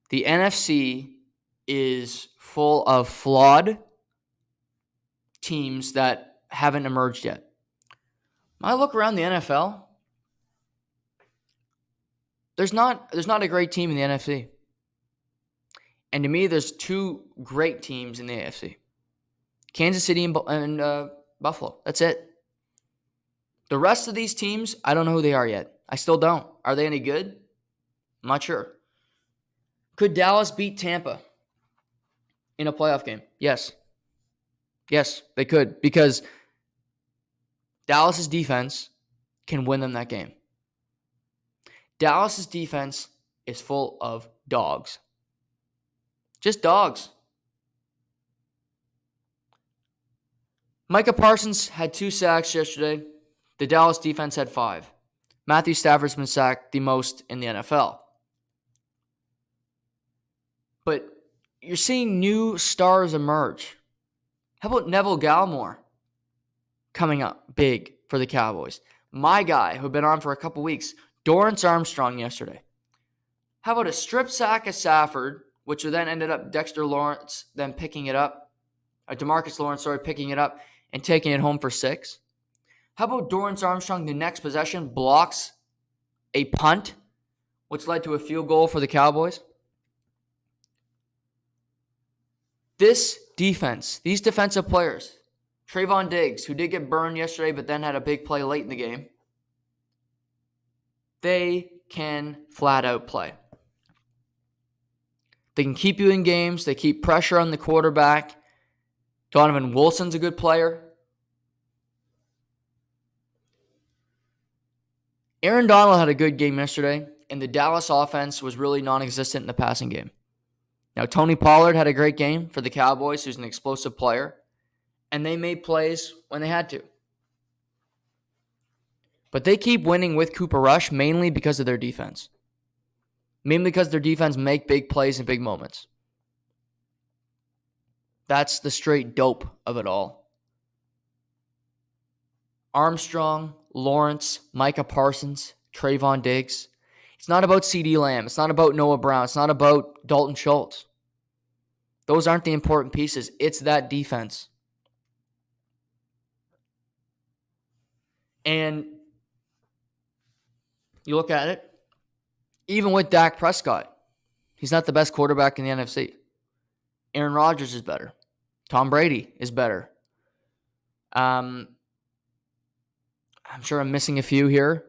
The NFC is full of flawed teams that haven't emerged yet. When I look around the NFL, there's not a great team in the NFC. And to me, there's two great teams in the AFC. Kansas City and Buffalo. That's it. The rest of these teams, I don't know who they are yet. I still don't. Are they any good? I'm not sure. Could Dallas beat Tampa in a playoff game? Yes. Yes, they could, because Dallas's defense can win them that game. Dallas's defense is full of dogs. Just dogs. Micah Parsons had 2 sacks yesterday. The Dallas defense had 5. Matthew Stafford's been sacked the most in the NFL. But you're seeing new stars emerge. How about Neville Gallimore coming up big for the Cowboys? My guy, who had been on for a couple weeks, Dorrance Armstrong yesterday. How about a strip sack of Stafford, which then ended up Dexter Lawrence then picking it up. DeMarcus Lawrence, picking it up and taking it home for 6. How about Dorrance Armstrong, the next possession, blocks a punt, which led to a field goal for the Cowboys? This defense, these defensive players, Trayvon Diggs, who did get burned yesterday but then had a big play late in the game, they can flat out play. They can keep you in games. They keep pressure on the quarterback. Donovan Wilson's a good player. Aaron Donald had a good game yesterday, and the Dallas offense was really non-existent in the passing game. Now, Tony Pollard had a great game for the Cowboys, who's an explosive player, and they made plays when they had to. But they keep winning with Cooper Rush mainly because of their defense. Mainly because their defense make big plays in big moments. That's the straight dope of it all. Armstrong, Lawrence, Micah Parsons, Trayvon Diggs. It's not about CeeDee Lamb. It's not about Noah Brown. It's not about Dalton Schultz. Those aren't the important pieces. It's that defense. And you look at it, even with Dak Prescott, he's not the best quarterback in the NFC. Aaron Rodgers is better. Tom Brady is better. I'm sure I'm missing a few here.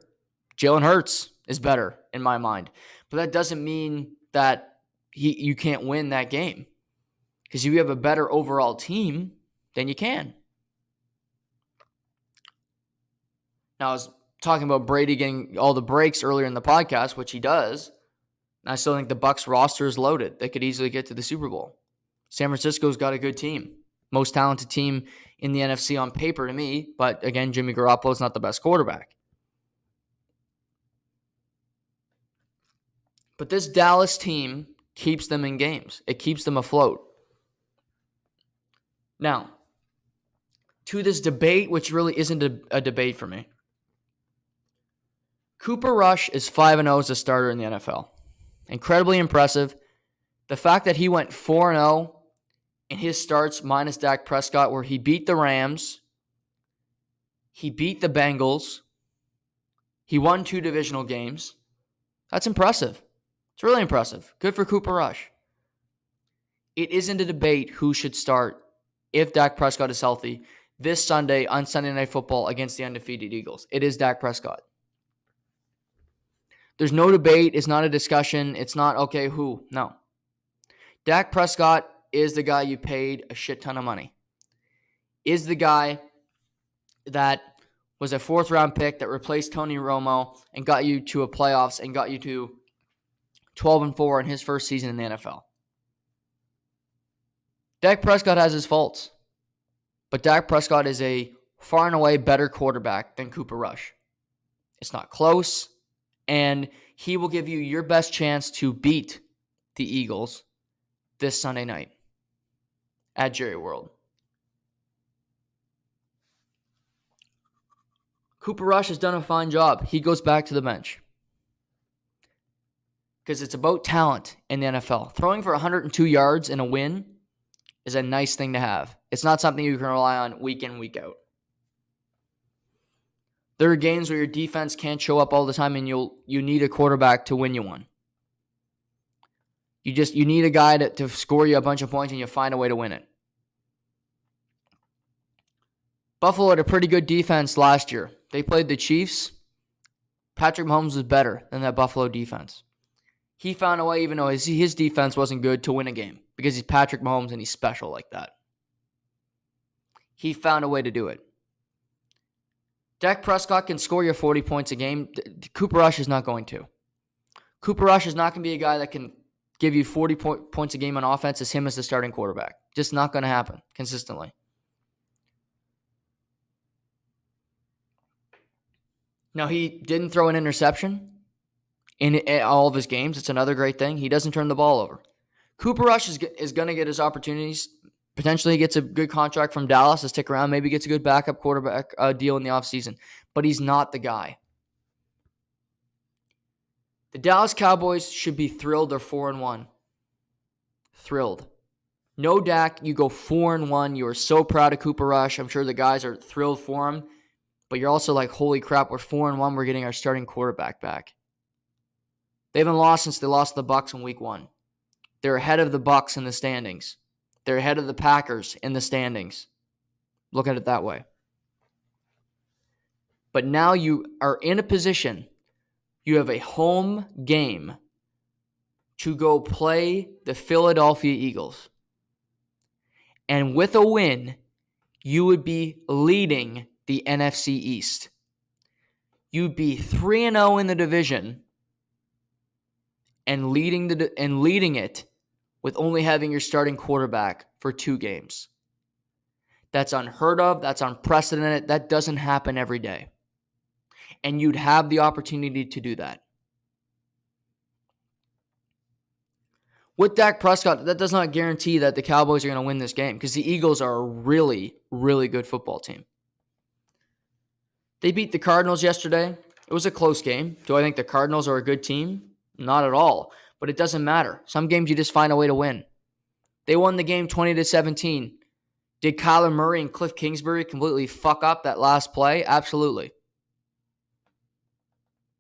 Jalen Hurts is better in my mind. But that doesn't mean that you can't win that game. Because if you have a better overall team, then you can. Now, I was talking about Brady getting all the breaks earlier in the podcast, which he does. And I still think the Bucs roster is loaded. They could easily get to the Super Bowl. San Francisco's got a good team. Most talented team in the NFC on paper to me. But again, Jimmy Garoppolo's not the best quarterback. But this Dallas team keeps them in games. It keeps them afloat. Now, to this debate, which really isn't a debate for me. Cooper Rush is 5-0 as a starter in the NFL. Incredibly impressive. The fact that he went 4-0 in his starts minus Dak Prescott, where he beat the Rams, he beat the Bengals, he won 2 divisional games. That's impressive. It's really impressive. Good for Cooper Rush. It isn't a debate who should start if Dak Prescott is healthy this Sunday on Sunday Night Football against the undefeated Eagles. It is Dak Prescott. There's no debate. It's not a discussion. It's not, okay, who? No. Dak Prescott is the guy you paid a shit ton of money. Is the guy that was a 4th-round pick that replaced Tony Romo and got you to a playoffs and got you to 12-4 in his first season in the NFL. Dak Prescott has his faults, but Dak Prescott is a far and away better quarterback than Cooper Rush. It's not close, and he will give you your best chance to beat the Eagles this Sunday night at Jerry World. Cooper Rush has done a fine job. He goes back to the bench. Because it's about talent in the NFL. Throwing for 102 yards in a win is a nice thing to have. It's not something you can rely on week in, week out. There are games where your defense can't show up all the time and you need a quarterback to win you one. You need a guy to score you a bunch of points and you find a way to win it. Buffalo had a pretty good defense last year. They played the Chiefs. Patrick Mahomes was better than that Buffalo defense. He found a way, even though his defense wasn't good, to win a game because he's Patrick Mahomes and he's special like that. He found a way to do it. Dak Prescott can score you 40 points a game. Cooper Rush is not going to. Cooper Rush is not going to be a guy that can give you 40 points a game on offense as him as the starting quarterback. Just not going to happen consistently. Now, he didn't throw an interception in all of his games. It's another great thing. He doesn't turn the ball over. Cooper Rush is going to get his opportunities. Potentially he gets a good contract from Dallas to stick around. Maybe gets a good backup quarterback deal in the offseason. But he's not the guy. The Dallas Cowboys should be thrilled they're 4-1. Thrilled. No Dak, you go 4-1. You are so proud of Cooper Rush. I'm sure the guys are thrilled for him. But you're also like, holy crap, we're 4-1. We're getting our starting quarterback back. They haven't lost since they lost to the Bucs in week 1. They're ahead of the Bucs in the standings. They're ahead of the Packers in the standings. Look at it that way. But now you are in a position, you have a home game to go play the Philadelphia Eagles. And with a win, you would be leading the NFC East. you'd be 3-0 in the division and leading it with only having your starting quarterback for 2 games. That's unheard of. That's unprecedented. That doesn't happen every day. And you'd have the opportunity to do that. With Dak Prescott, that does not guarantee that the Cowboys are going to win this game because the Eagles are a really, really good football team. They beat the Cardinals yesterday. It was a close game. Do I think the Cardinals are a good team? Not at all. But it doesn't matter. Some games you just find a way to win. They won the game 20-17. Did Kyler Murray and Cliff Kingsbury completely fuck up that last play? Absolutely.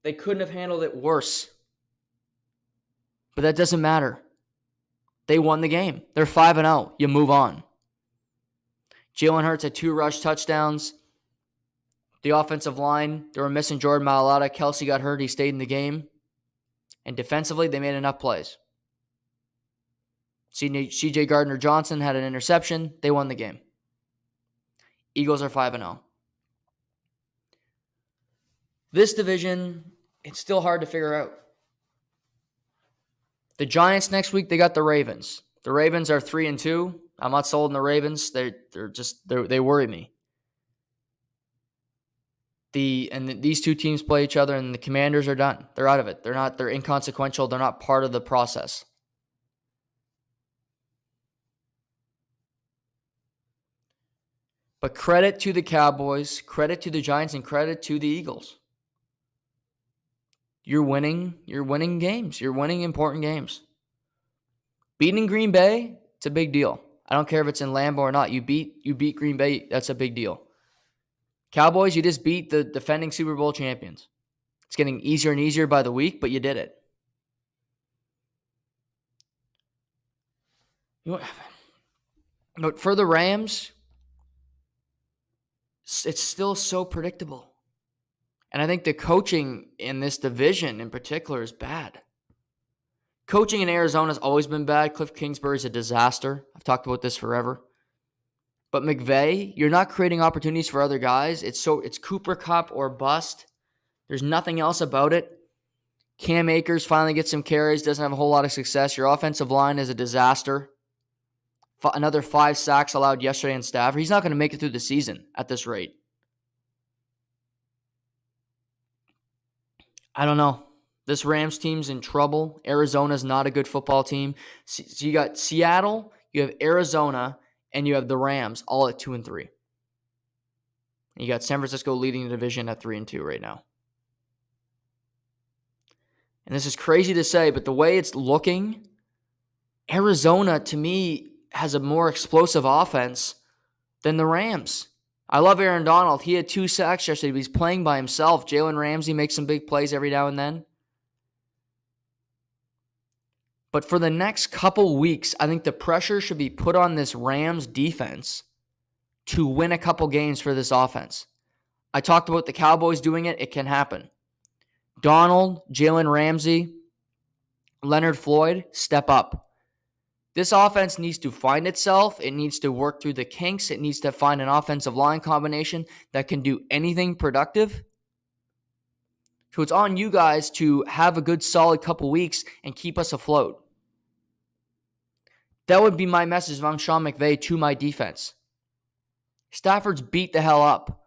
They couldn't have handled it worse. But that doesn't matter. They won the game. They're 5-0. You move on. Jalen Hurts had 2 rush touchdowns. The offensive line, they were missing Jordan Mailata. Kelsey got hurt. He stayed in the game. And defensively, they made enough plays. C.J. Gardner-Johnson had an interception. They won the game. Eagles are 5-0. This division, it's still hard to figure out. The Giants next week, they got the Ravens. The Ravens are 3-2. I'm not sold on the Ravens. They worry me. These 2 teams play each other, and the Commanders are done. They're out of it. They're inconsequential. They're not part of the process. But credit to the Cowboys, credit to the Giants, and credit to the Eagles. You're winning games. You're winning important games. Beating Green Bay, it's a big deal. I don't care if it's in Lambeau or not. You beat Green Bay, that's a big deal. Cowboys, you just beat the defending Super Bowl champions. It's getting easier and easier by the week, but you did it. But for the Rams, it's still so predictable. And I think the coaching in this division in particular is bad. Coaching in Arizona has always been bad. Cliff Kingsbury's a disaster. I've talked about this forever. But McVay, you're not creating opportunities for other guys. It's Cooper Kupp or bust. There's nothing else about it. Cam Akers finally gets some carries, doesn't have a whole lot of success. Your offensive line is a disaster. Another 5 sacks allowed yesterday in Stafford. He's not going to make it through the season at this rate. I don't know. This Rams team's in trouble. Arizona's not a good football team. So you got Seattle, you have Arizona, and you have the Rams all at 2-3. You got San Francisco leading the division at 3-2 right now. And this is crazy to say, but the way it's looking, Arizona, to me, has a more explosive offense than the Rams. I love Aaron Donald. He had 2 sacks yesterday, but he's playing by himself. Jalen Ramsey makes some big plays every now and then. But for the next couple weeks, I think the pressure should be put on this Rams defense to win a couple games for this offense. I talked about the Cowboys doing it. It can happen. Donald, Jalen Ramsey, Leonard Floyd, step up. This offense needs to find itself. It needs to work through the kinks. It needs to find an offensive line combination that can do anything productive. So it's on you guys to have a good, solid couple weeks and keep us afloat. That would be my message if I'm Sean McVay to my defense. Stafford's beat the hell up.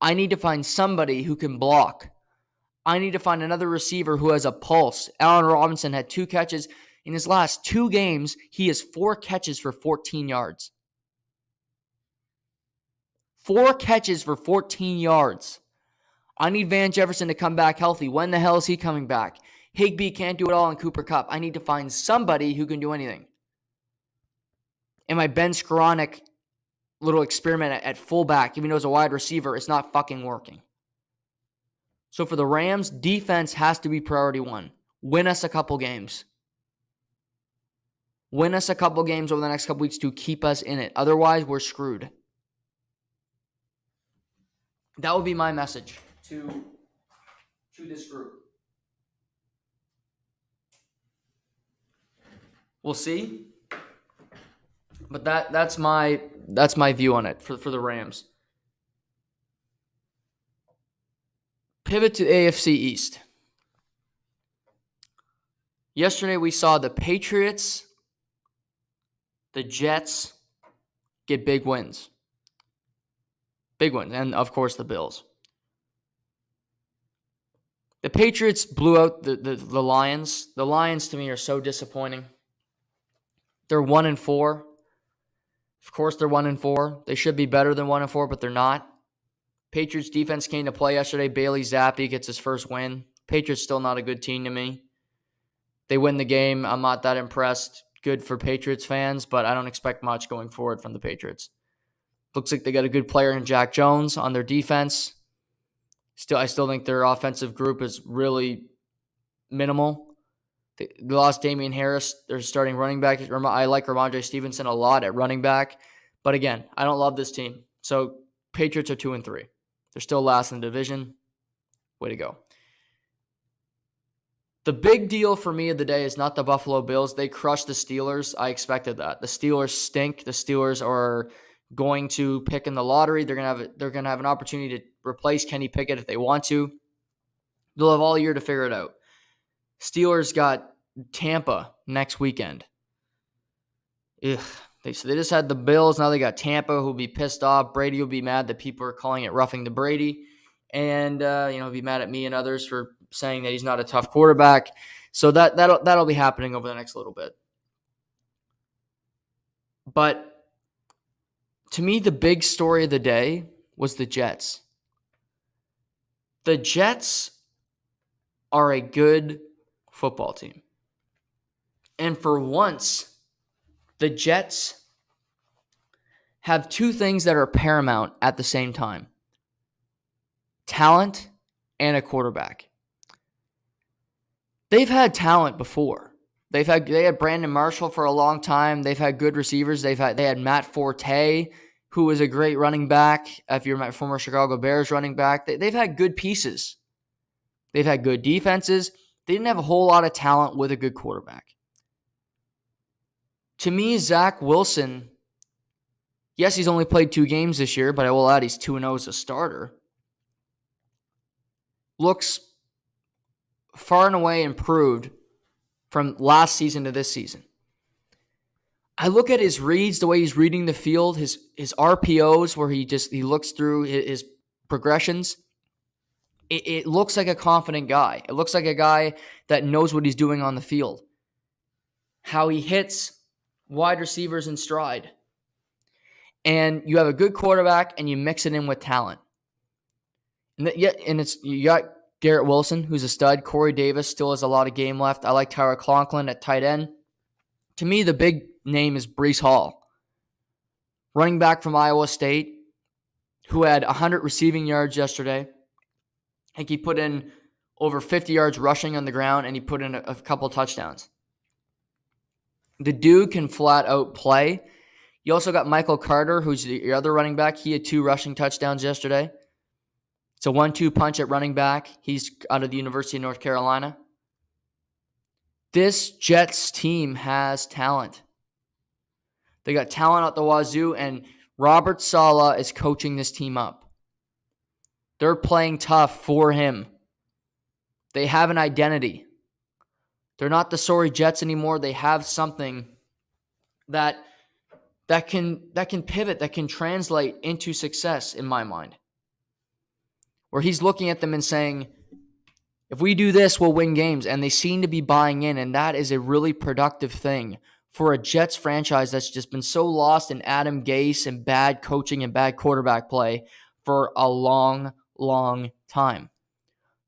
I need to find somebody who can block. I need to find another receiver who has a pulse. Allen Robinson had 2 catches. In his last 2 games, he has 4 catches for 14 yards. 4 catches for 14 yards. I need Van Jefferson to come back healthy. When the hell is he coming back? Higbee can't do it all in Cooper Kupp. I need to find somebody who can do anything. And my Ben Skoranek little experiment at fullback, even though he's a wide receiver, it's not fucking working. So for the Rams, defense has to be priority 1. Win us a couple games. Win us a couple games over the next couple weeks to keep us in it. Otherwise, we're screwed. That would be my message to this group. We'll see. But that's my view on it for the Rams. Pivot to AFC East. Yesterday we saw the Patriots, the Jets get big wins. Big wins. And, of course, the Bills. The Patriots blew out the Lions. The Lions, to me, are so disappointing. They're 1-4. Of course, they're 1-4. They should be better than 1-4, but they're not. Patriots defense came to play yesterday. Bailey Zappi gets his first win. Patriots still not a good team to me. They win the game. I'm not that impressed. Good for Patriots fans, but I don't expect much going forward from the Patriots. Looks like they got a good player in Jack Jones on their defense. I still think their offensive group is really minimal. They lost Damian Harris. They're starting running back. I like Ramondre Stevenson a lot at running back. But again, I don't love this team. So Patriots are 2-3. They're still last in the division. Way to go. The big deal for me of the day is not the Buffalo Bills. They crushed the Steelers. I expected that. The Steelers stink. The Steelers are going to pick in the lottery. They're gonna have an opportunity to replace Kenny Pickett if they want to. They'll have all year to figure it out. Steelers got Tampa next weekend. They just had the Bills. Now they got Tampa, who'll be pissed off. Brady will be mad that people are calling it roughing the Brady. And be mad at me and others for saying that he's not a tough quarterback. So that'll be happening over the next little bit. But to me, the big story of the day was the Jets. The Jets are a good football team. And for once, the Jets have two things that are paramount at the same time: talent and a quarterback. They've had talent before. They had Brandon Marshall for a long time. They've had good receivers. They had Matt Forte, who was a great running back. If you're my former Chicago Bears running back, they've had good pieces. They've had good defenses. They didn't have a whole lot of talent with a good quarterback. To me, Zach Wilson, yes, he's only played 2 games this year, but I will add he's 2-0 as a starter. Looks far and away improved from last season to this season. I look at his reads, the way he's reading the field, his RPOs, where he looks through his progressions. It looks like a confident guy. It looks like a guy that knows what he's doing on the field. How he hits wide receivers in stride. And you have a good quarterback and you mix it in with talent. You got Garrett Wilson, who's a stud. Corey Davis still has a lot of game left. I like Tyler Conklin at tight end. To me, the big name is Breece Hall, running back from Iowa State, who had 100 receiving yards yesterday. I think he put in over 50 yards rushing on the ground, and he put in a couple touchdowns. The dude can flat out play. You also got Michael Carter, who's your other running back. He had 2 rushing touchdowns yesterday. It's a 1-2 punch at running back. He's out of the University of North Carolina. This Jets team has talent. They got talent out the wazoo, and Robert Saleh is coaching this team up. They're playing tough for him. They have an identity. They're not the sorry Jets anymore. They have something that can pivot, that can translate into success in my mind. Where he's looking at them and saying, if we do this, we'll win games. And they seem to be buying in, and that is a really productive thing for a Jets franchise that's just been so lost in Adam Gase and bad coaching and bad quarterback play for a long, long time.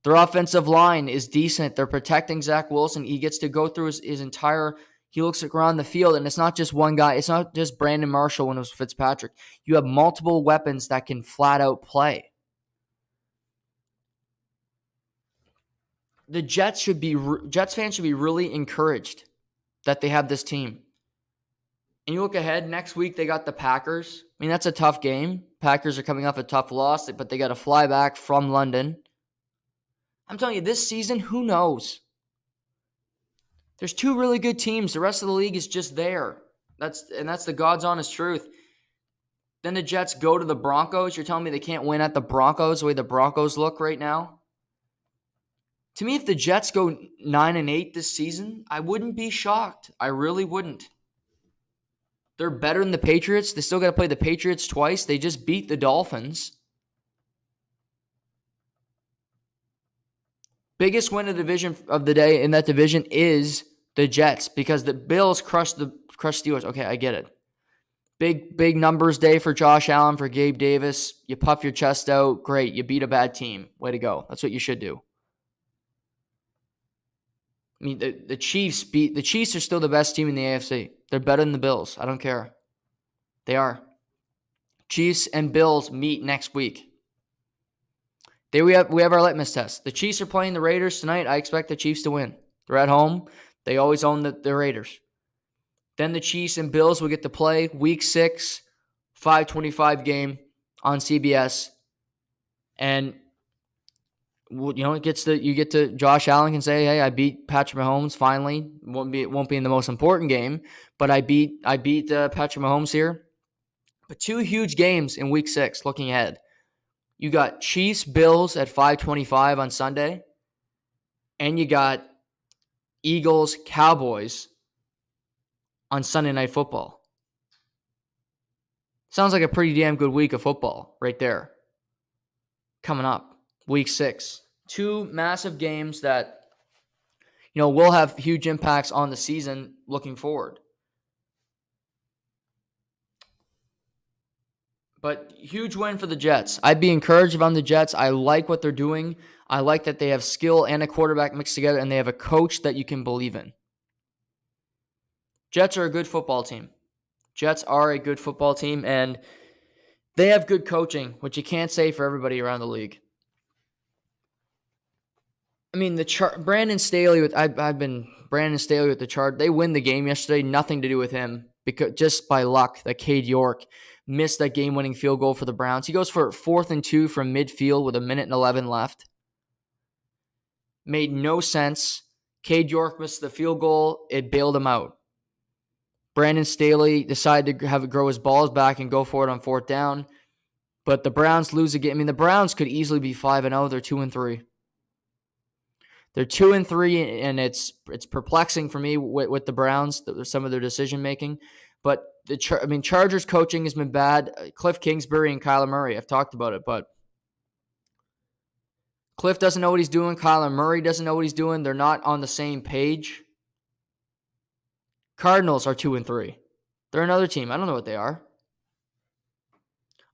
Their offensive line is decent. They're protecting Zach Wilson. He gets to go through his entire – he looks around the field, and it's not just one guy. It's not just Brandon Marshall when it was Fitzpatrick. You have multiple weapons that can flat out play. The Jets fans should be really encouraged that they have this team. And you look ahead, next week they got the Packers. I mean, that's a tough game. Packers are coming off a tough loss, but they got to fly back from London. I'm telling you, this season, who knows? There's 2 really good teams. The rest of the league is just there. That's the God's honest truth. Then the Jets go to the Broncos. You're telling me they can't win at the Broncos the way the Broncos look right now? To me, if the Jets go 9-8 this season, I wouldn't be shocked. I really wouldn't. They're better than the Patriots. They still got to play the Patriots twice. They just beat the Dolphins. Biggest win of the division of the day in that division is the Jets because the Bills crushed Steelers. Okay, I get it. Big numbers day for Josh Allen, for Gabe Davis. You puff your chest out. Great. You beat a bad team. Way to go. That's what you should do. I mean, the Chiefs are still the best team in the AFC. They're better than the Bills. I don't care. They are. Chiefs and Bills meet next week. We have our litmus test. The Chiefs are playing the Raiders tonight. I expect the Chiefs to win. They're at home. They always own the Raiders. Then the Chiefs and Bills will get to play Week 6, 5:25 game on CBS. And you get to Josh Allen can say, "Hey, I beat Patrick Mahomes finally. It won't be in the most important game, but I beat Patrick Mahomes here." But 2 huge games in Week 6 looking ahead. You got Chiefs Bills at 5:25 on Sunday, and you got Eagles Cowboys on Sunday Night Football. Sounds like a pretty damn good week of football right there. Coming up, Week 6. 2 massive games that will have huge impacts on the season looking forward. But huge win for the Jets. I'd be encouraged if I'm the Jets. I like what they're doing. I like that they have skill and a quarterback mixed together, and they have a coach that you can believe in. Jets are a good football team. And they have good coaching, which you can't say for everybody around the league. I mean, Brandon Staley with the Chargers. They win the game yesterday. Nothing to do with him, because just by luck that Cade York missed that game-winning field goal for the Browns. He goes for 4th and 2 from midfield with 1:11 left. Made no sense. Cade York missed the field goal. It bailed him out. Brandon Staley decided to have it grow his balls back and go for it on 4th down. But the Browns lose again. I mean, the Browns could easily be 5-0. They're 2-3. They're 2-3, and it's perplexing for me with the Browns, some of their decision making. But Chargers coaching has been bad. Cliff Kingsbury and Kyler Murray, I've talked about it, but Cliff doesn't know what he's doing. Kyler Murray doesn't know what he's doing. They're not on the same page. Cardinals are 2-3. They're another team. I don't know what they are.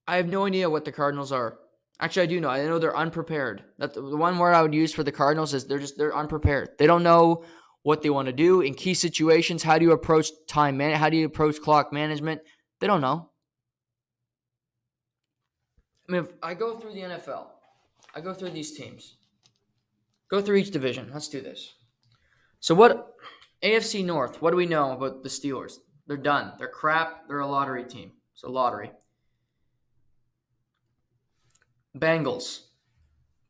I have no idea what the Cardinals are. Actually, I do know. I know they're unprepared. That's the one word I would use for the Cardinals is they're unprepared. They don't know what they want to do in key situations. How do you approach how do you approach clock management? They don't know. I mean, if I go through the NFL, I go through these teams. Go through each division. Let's do this. So AFC North, what do we know about the Steelers? They're done. They're crap. They're a lottery team. It's a lottery. Bengals.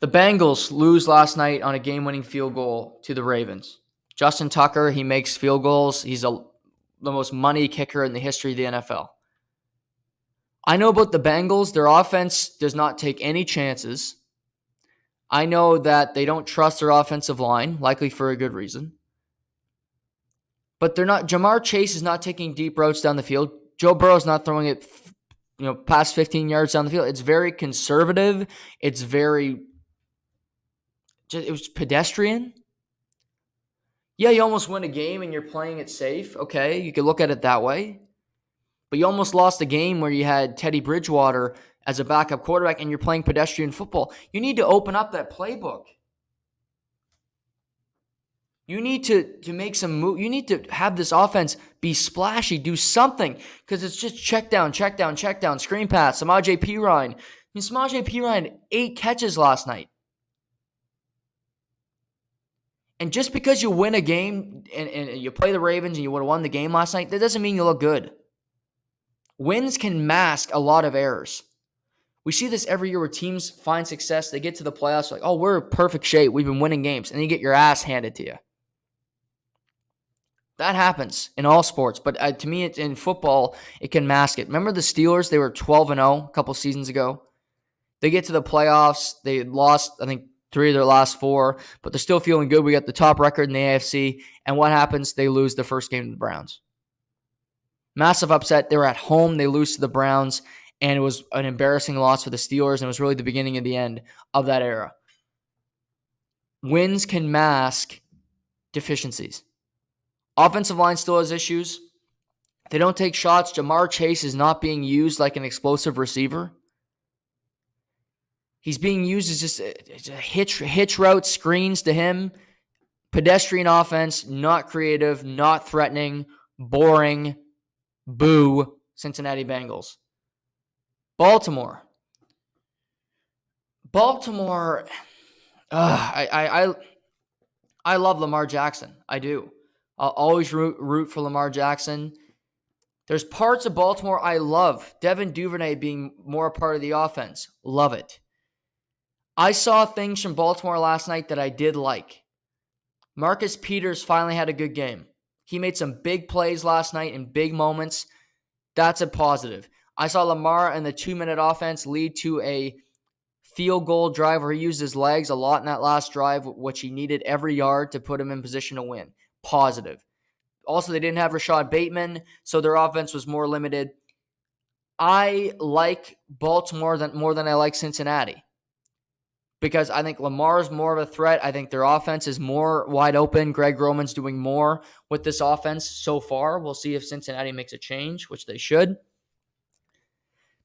The Bengals lose last night on a game-winning field goal to the Ravens. Justin Tucker, he makes field goals. He's the most money kicker in the history of the NFL. I know about the Bengals. Their offense does not take any chances. I know that they don't trust their offensive line, likely for a good reason. But they're not. Jamar Chase is not taking deep routes down the field. Joe Burrow's not throwing it past 15 yards down the field. It's very conservative. It was pedestrian. Yeah, you almost win a game and you're playing it safe. Okay, you could look at it that way. But you almost lost a game where you had Teddy Bridgewater as a backup quarterback and you're playing pedestrian football. You need to open up that playbook. You need to make some move. You need to have this offense be splashy, do something, because it's just check down, screen pass. Samaje Perine. Samaje Perine had 8 catches last night. And just because you win a game and you play the Ravens and you would have won the game last night, that doesn't mean you look good. Wins can mask a lot of errors. We see this every year where teams find success. They get to the playoffs like, oh, we're in perfect shape. We've been winning games. And then you get your ass handed to you. That happens in all sports. But to me, it's in football, it can mask it. Remember the Steelers? They were 12-0 a couple seasons ago. They get to the playoffs. They lost, I think, 3 of their last 4, but they're still feeling good. We got the top record in the AFC, and what happens? They lose the first game to the Browns. Massive upset. They were at home. They lose to the Browns, and it was an embarrassing loss for the Steelers, and it was really the beginning of the end of that era. Wins can mask deficiencies. Offensive line still has issues. They don't take shots. Jamar Chase is not being used like an explosive receiver. He's being used as just a hitch route, screens to him. Pedestrian offense, not creative, not threatening, boring. Boo, Cincinnati Bengals. Baltimore. I love Lamar Jackson. I do. I'll always root for Lamar Jackson. There's parts of Baltimore I love. Devin Duvernay being more a part of the offense. Love it. I saw things from Baltimore last night that I did like. Marcus Peters finally had a good game. He made some big plays last night in big moments. That's a positive. I saw Lamar and the 2-minute offense lead to a field goal drive where he used his legs a lot in that last drive, which he needed every yard to put him in position to win. Positive. Also, they didn't have Rashad Bateman, so their offense was more limited. I like Baltimore more than I like Cincinnati because I think Lamar's more of a threat. I think their offense is more wide open. Greg Roman's doing more with this offense so far. We'll see if Cincinnati makes a change, which they should.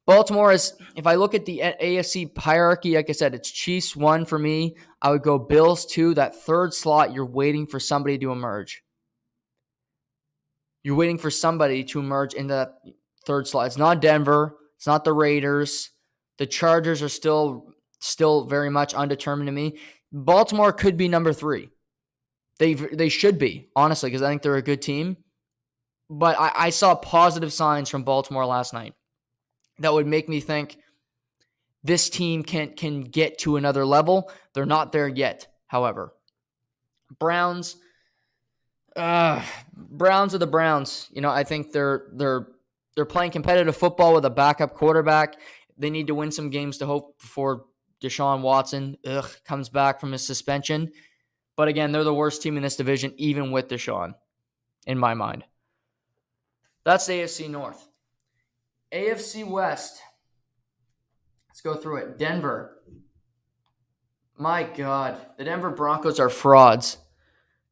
Baltimore is, if I look at the AFC hierarchy, like I said, it's Chiefs 1 for me. I would go Bills 2. That third slot, you're waiting for somebody to emerge. You're waiting for somebody to emerge in that third slot. It's not Denver. It's not the Raiders. The Chargers are still very much undetermined to me. Baltimore could be number 3. They should be, honestly, because I think they're a good team. But I saw positive signs from Baltimore last night that would make me think this team can get to another level. They're not there yet, however. Browns are the Browns. I think they're playing competitive football with a backup quarterback. They need to win some games to hope before Deshaun Watson comes back from his suspension. But again, they're the worst team in this division, even with Deshaun, in my mind. That's the AFC North. AFC West. Let's go through it. Denver. My God. The Denver Broncos are frauds.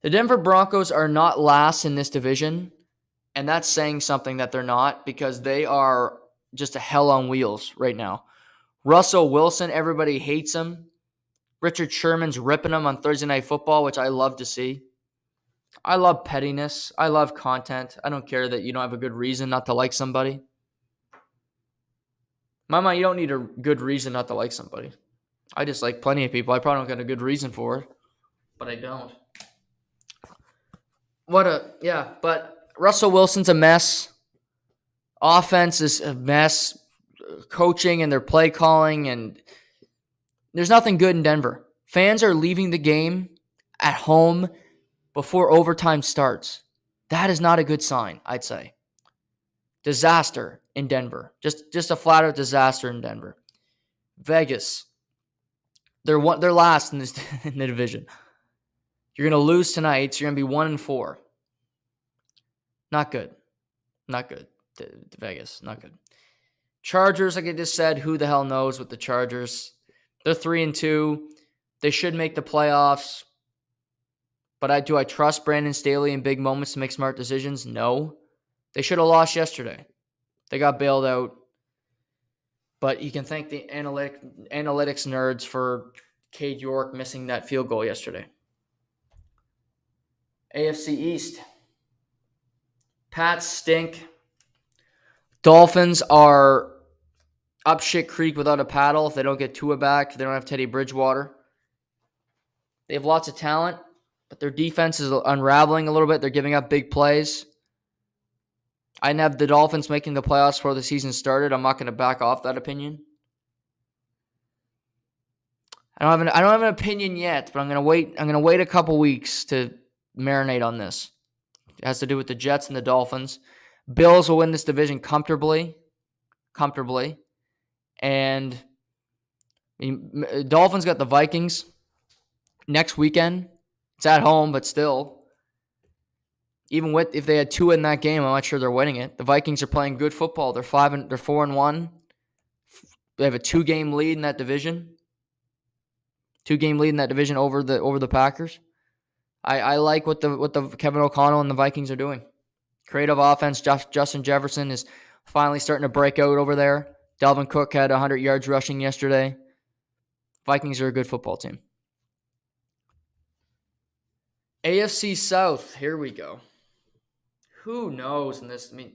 The Denver Broncos are not last in this division, and that's saying something that they're not because they are just a hell on wheels right now. Russell Wilson, everybody hates him. Richard Sherman's ripping him on Thursday Night Football, which I love to see. I love pettiness. I love content. I don't care that you don't have a good reason not to like somebody. In my mind, you don't need a good reason not to like somebody. I dislike plenty of people. I probably don't got a good reason for it, but I don't. But Russell Wilson's a mess. Offense is a mess. Coaching and their play calling, and there's nothing good in Denver. Fans are leaving the game at home before overtime starts. That is not a good sign, I'd say. Disaster in Denver. Just a flat-out disaster in Denver. Vegas. They're last in this in the division. You're going to lose tonight, so you're going to be 1-4. Not good. Not good. Vegas, not good. Chargers, like I just said, who the hell knows with the Chargers? They're 3-2. They should make the playoffs. But do I trust Brandon Staley in big moments to make smart decisions? No. They should have lost yesterday. They got bailed out. But you can thank the analytics nerds for Cade York missing that field goal yesterday. AFC East. Pats stink. Dolphins are up shit creek without a paddle if they don't get Tua back, if they don't have Teddy Bridgewater. They have lots of talent, but their defense is unraveling a little bit. They're giving up big plays. I didn't have the Dolphins making the playoffs before the season started. I'm not going to back off that opinion. I don't have an opinion yet, but I'm going to wait. I'm going to wait a couple weeks to marinate on this. It has to do with the Jets and the Dolphins. Bills will win this division comfortably. And Dolphins got the Vikings. next weekend. It's at home, but still, even with if they had two in that game, I'm not sure they're winning it. The Vikings are playing good football. They're 4-1. They have a 2-game lead in that division. 2-game lead in that division over the Packers. I like what the Kevin O'Connell and the Vikings are doing. Creative offense. Justin Jefferson is finally starting to break out over there. Dalvin Cook had 100 yards rushing yesterday. Vikings are a good football team. AFC South. Here we go. Who knows in this? I mean,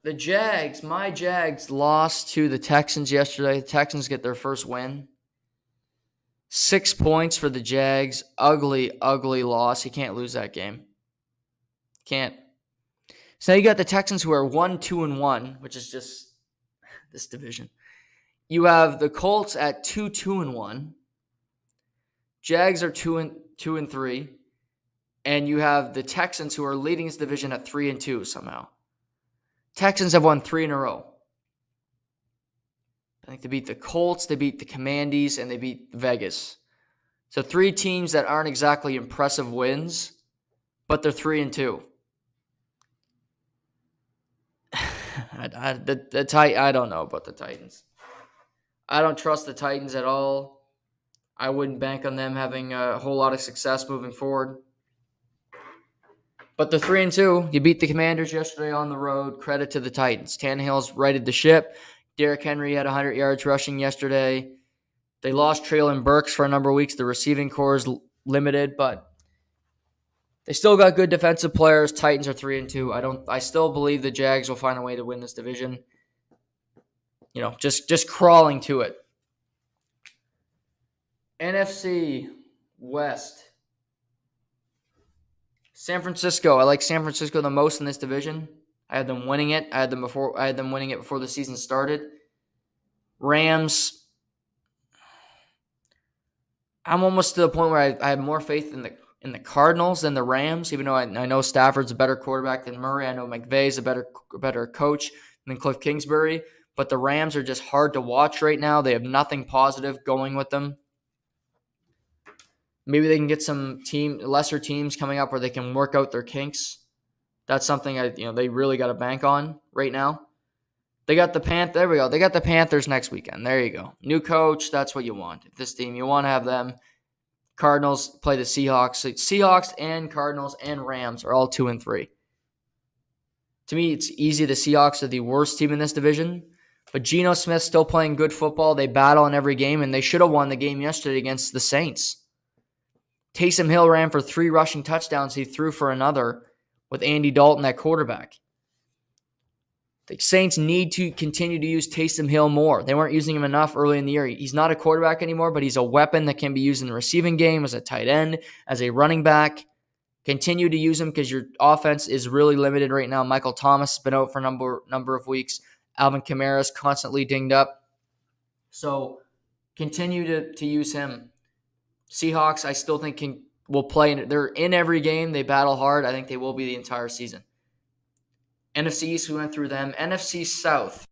the Jags, my Jags lost to the Texans yesterday. The Texans get their first win. 6 points for the Jags. Ugly, ugly loss. You can't lose that game. Can't. So now you got the Texans who are 1-2-1, which is just this division. You have the Colts at 2-2-1. Jags are 2-3. And you have the Texans who are leading this division at 3-2 somehow. Texans have won 3 in a row. I think they beat the Colts, they beat the Commanders, and they beat Vegas. So 3 teams that aren't exactly impressive wins, but they're 3-2. I don't know about the Titans. I don't trust the Titans at all. I wouldn't bank on them having a whole lot of success moving forward. But they're 3-2. You beat the Commanders yesterday on the road. Credit to the Titans. Tannehill's righted the ship. Derrick Henry had 100 yards rushing yesterday. They lost Treylon Burks for a number of weeks. The receiving core is limited, but they still got good defensive players. Titans are 3-2. I still believe the Jags will find a way to win this division. You know, just crawling to it. NFC West. San Francisco. I like San Francisco the most in this division. I had them winning it. I had them winning it before the season started. Rams. I'm almost to the point where I have more faith in the Cardinals than the Rams, even though I know Stafford's a better quarterback than Murray. I know McVay's a better coach than Cliff Kingsbury. But the Rams are just hard to watch right now. They have nothing positive going with them. Maybe they can get some lesser teams coming up where they can work out their kinks. That's something they really got to bank on right now. They got the There we go. They got the Panthers next weekend. There you go. New coach. That's what you want. This team, you want to have them. Cardinals play the Seahawks. So Seahawks and Cardinals and Rams are all 2-3. To me, it's easy. The Seahawks are the worst team in this division. But Geno Smith's still playing good football. They battle in every game, and they should have won the game yesterday against the Saints. Taysom Hill ran for 3 rushing touchdowns. He threw for another with Andy Dalton at quarterback. The Saints need to continue to use Taysom Hill more. They weren't using him enough early in the year. He's not a quarterback anymore, but he's a weapon that can be used in the receiving game, as a tight end, as a running back. Continue to use him because your offense is really limited right now. Michael Thomas has been out for a number of weeks. Alvin Kamara is constantly dinged up. So continue to use him. Seahawks, I still think will play. They're in every game. They battle hard. I think they will be the entire season. NFC East, we went through them. NFC South.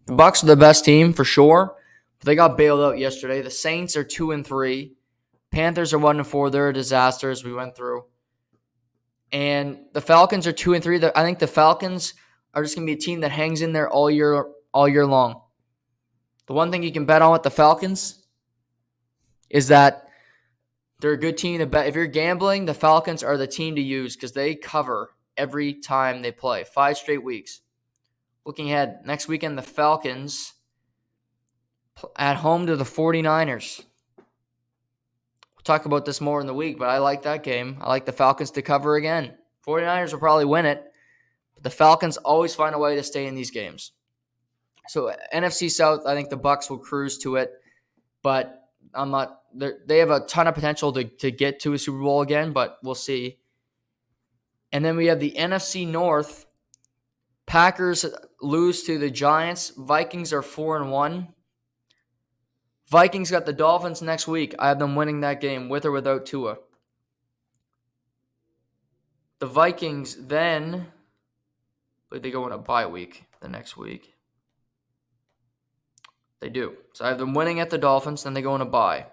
The Bucs are the best team for sure. But they got bailed out yesterday. The Saints are 2-3. Panthers are 1-4. They're a disaster, as we went through. And the Falcons are 2-3. I think the Falcons are just going to be a team that hangs in there all year long. The one thing you can bet on with the Falcons is that they're a good team to bet. If you're gambling, the Falcons are the team to use because they cover every time they play. 5 straight weeks. Looking ahead, next weekend, the Falcons at home to the 49ers. We'll talk about this more in the week, but I like that game. I like the Falcons to cover again. 49ers will probably win it, but the Falcons always find a way to stay in these games. So NFC South, I think the Bucs will cruise to it, but I'm not. They have a ton of potential to get to a Super Bowl again, but we'll see. And then we have the NFC North. Packers lose to the Giants. Vikings are 4-1. Vikings got the Dolphins next week. I have them winning that game with or without Tua. The Vikings then But they go in a bye week the next week. They do. So I have them winning at the Dolphins, then they go in a bye.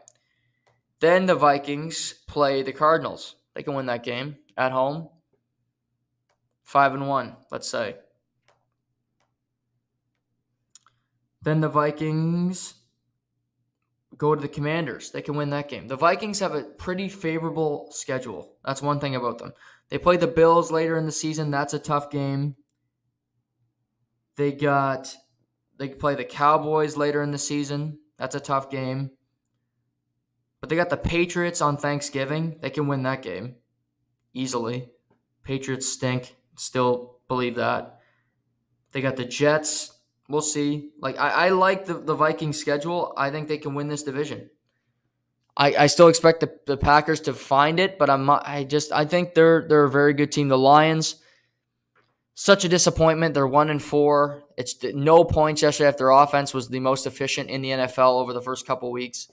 Then the Vikings play the Cardinals. They can win that game at home. 5-1, let's say. Then the Vikings go to the Commanders. They can win that game. The Vikings have a pretty favorable schedule. That's one thing about them. They play the Bills later in the season. That's a tough game. They play the Cowboys later in the season. That's a tough game. But they got the Patriots on Thanksgiving. They can win that game easily. Patriots stink. Still believe that. They got the Jets. We'll see. I like the Vikings schedule. I think they can win this division. I still expect the Packers to find it, but I think they're a very good team. The Lions, such a disappointment. They're 1-4. It's no points yesterday after their offense was the most efficient in the NFL over the first couple weeks.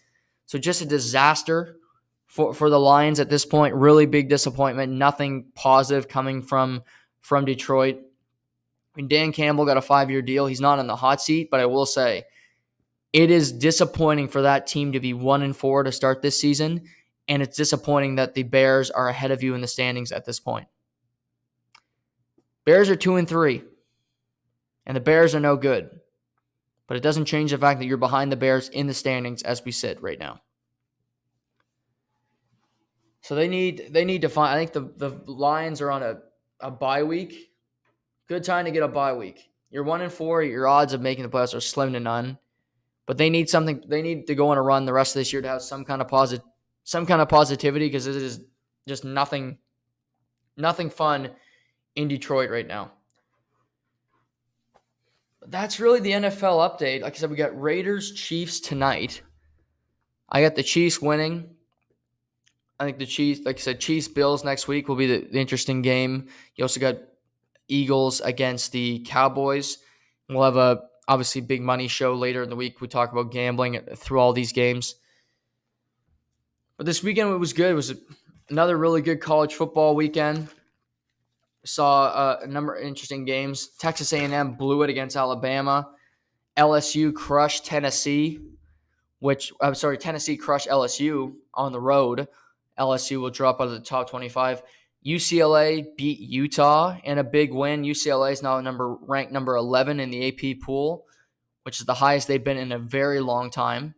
So just a disaster for the Lions at this point. Really big disappointment. Nothing positive coming from Detroit. I mean, Dan Campbell got a 5-year deal. He's not on the hot seat, but I will say it is disappointing for that team to be 1-4 to start this season, and it's disappointing that the Bears are ahead of you in the standings at this point. Bears are 2-3, and the Bears are no good. But it doesn't change the fact that you're behind the Bears in the standings as we sit right now. So they need to find. I think the Lions are on a bye week. Good time to get a bye week. You're 1-4. Your odds of making the playoffs are slim to none. But they need something. They need to go on a run the rest of this year to have some kind of positivity, because it is just nothing fun in Detroit right now. But that's really the NFL update. Like I said, we got Raiders Chiefs tonight. I got the Chiefs winning. I think the Chiefs, like I said, Chiefs Bills next week will be the interesting game. You also got Eagles against the Cowboys. We'll have a obviously big money show later in the week. We talk about gambling through all these games. But this weekend it was good. It was another really good college football weekend. Saw a number of interesting games. Texas A&M blew it against Alabama. LSU crushed Tennessee. Tennessee crushed LSU on the road. LSU will drop out of the top 25. UCLA beat Utah in a big win. UCLA is now ranked number 11 in the AP pool, which is the highest they've been in a very long time.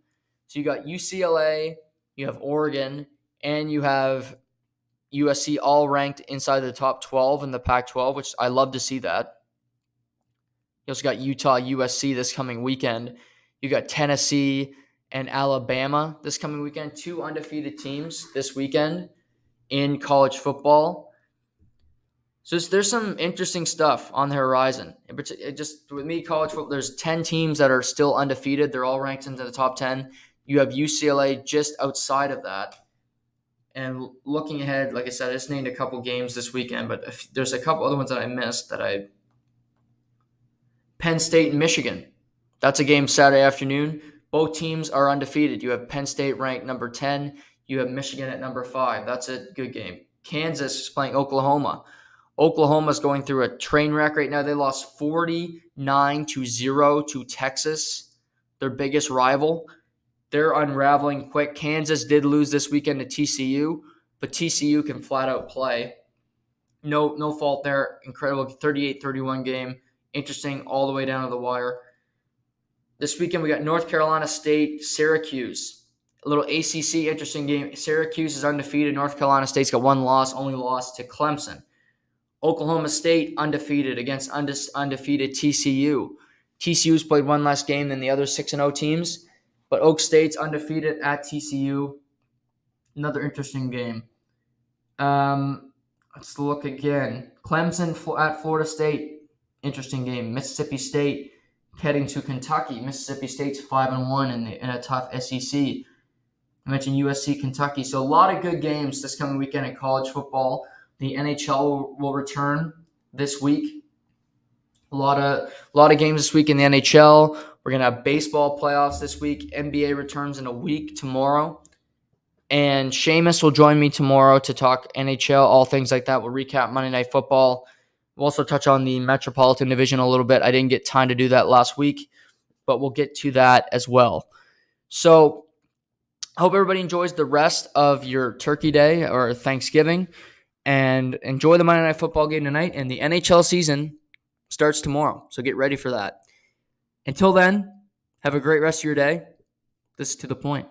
So you got UCLA, you have Oregon, and you have USC all ranked inside the top 12 in the Pac-12, which I love to see that. You also got Utah, USC this coming weekend. You got Tennessee and Alabama this coming weekend. 2 undefeated teams this weekend in college football. So there's some interesting stuff on the horizon. Just with me, college football, there's 10 teams that are still undefeated. They're all ranked into the top 10. You have UCLA just outside of that. And looking ahead, like I said, I just named a couple games this weekend, but there's a couple other ones that I missed Penn State and Michigan. That's a game Saturday afternoon. Both teams are undefeated. You have Penn State ranked number 10. You have Michigan at number 5. That's a good game. Kansas is playing Oklahoma. Oklahoma's going through a train wreck right now. They lost 49-0 to Texas, their biggest rival. They're unraveling quick. Kansas did lose this weekend to TCU, but TCU can flat out play. No fault there. Incredible 38-31 game. Interesting all the way down to the wire. This weekend we got North Carolina State, Syracuse. A little ACC interesting game. Syracuse is undefeated. North Carolina State's got 1 loss, only lost to Clemson. Oklahoma State undefeated against undefeated TCU. TCU's played 1 less game than the other 6-0 teams, but Oak State's undefeated at TCU. Another interesting game. Let's look again. Clemson at Florida State. Interesting game. Mississippi State heading to Kentucky. Mississippi State's 5-1 in a tough SEC. I mentioned USC, Kentucky. So a lot of good games this coming weekend in college football. The NHL will return this week. A lot of games this week in the NHL. We're going to have baseball playoffs this week. NBA returns in a week tomorrow. And Seamus will join me tomorrow to talk NHL, all things like that. We'll recap Monday Night Football. We'll also touch on the Metropolitan Division a little bit. I didn't get time to do that last week, but we'll get to that as well. So I hope everybody enjoys the rest of your Turkey Day or Thanksgiving and enjoy the Monday Night Football game tonight. And the NHL season starts tomorrow, so get ready for that. Until then, have a great rest of your day. This is To The Point.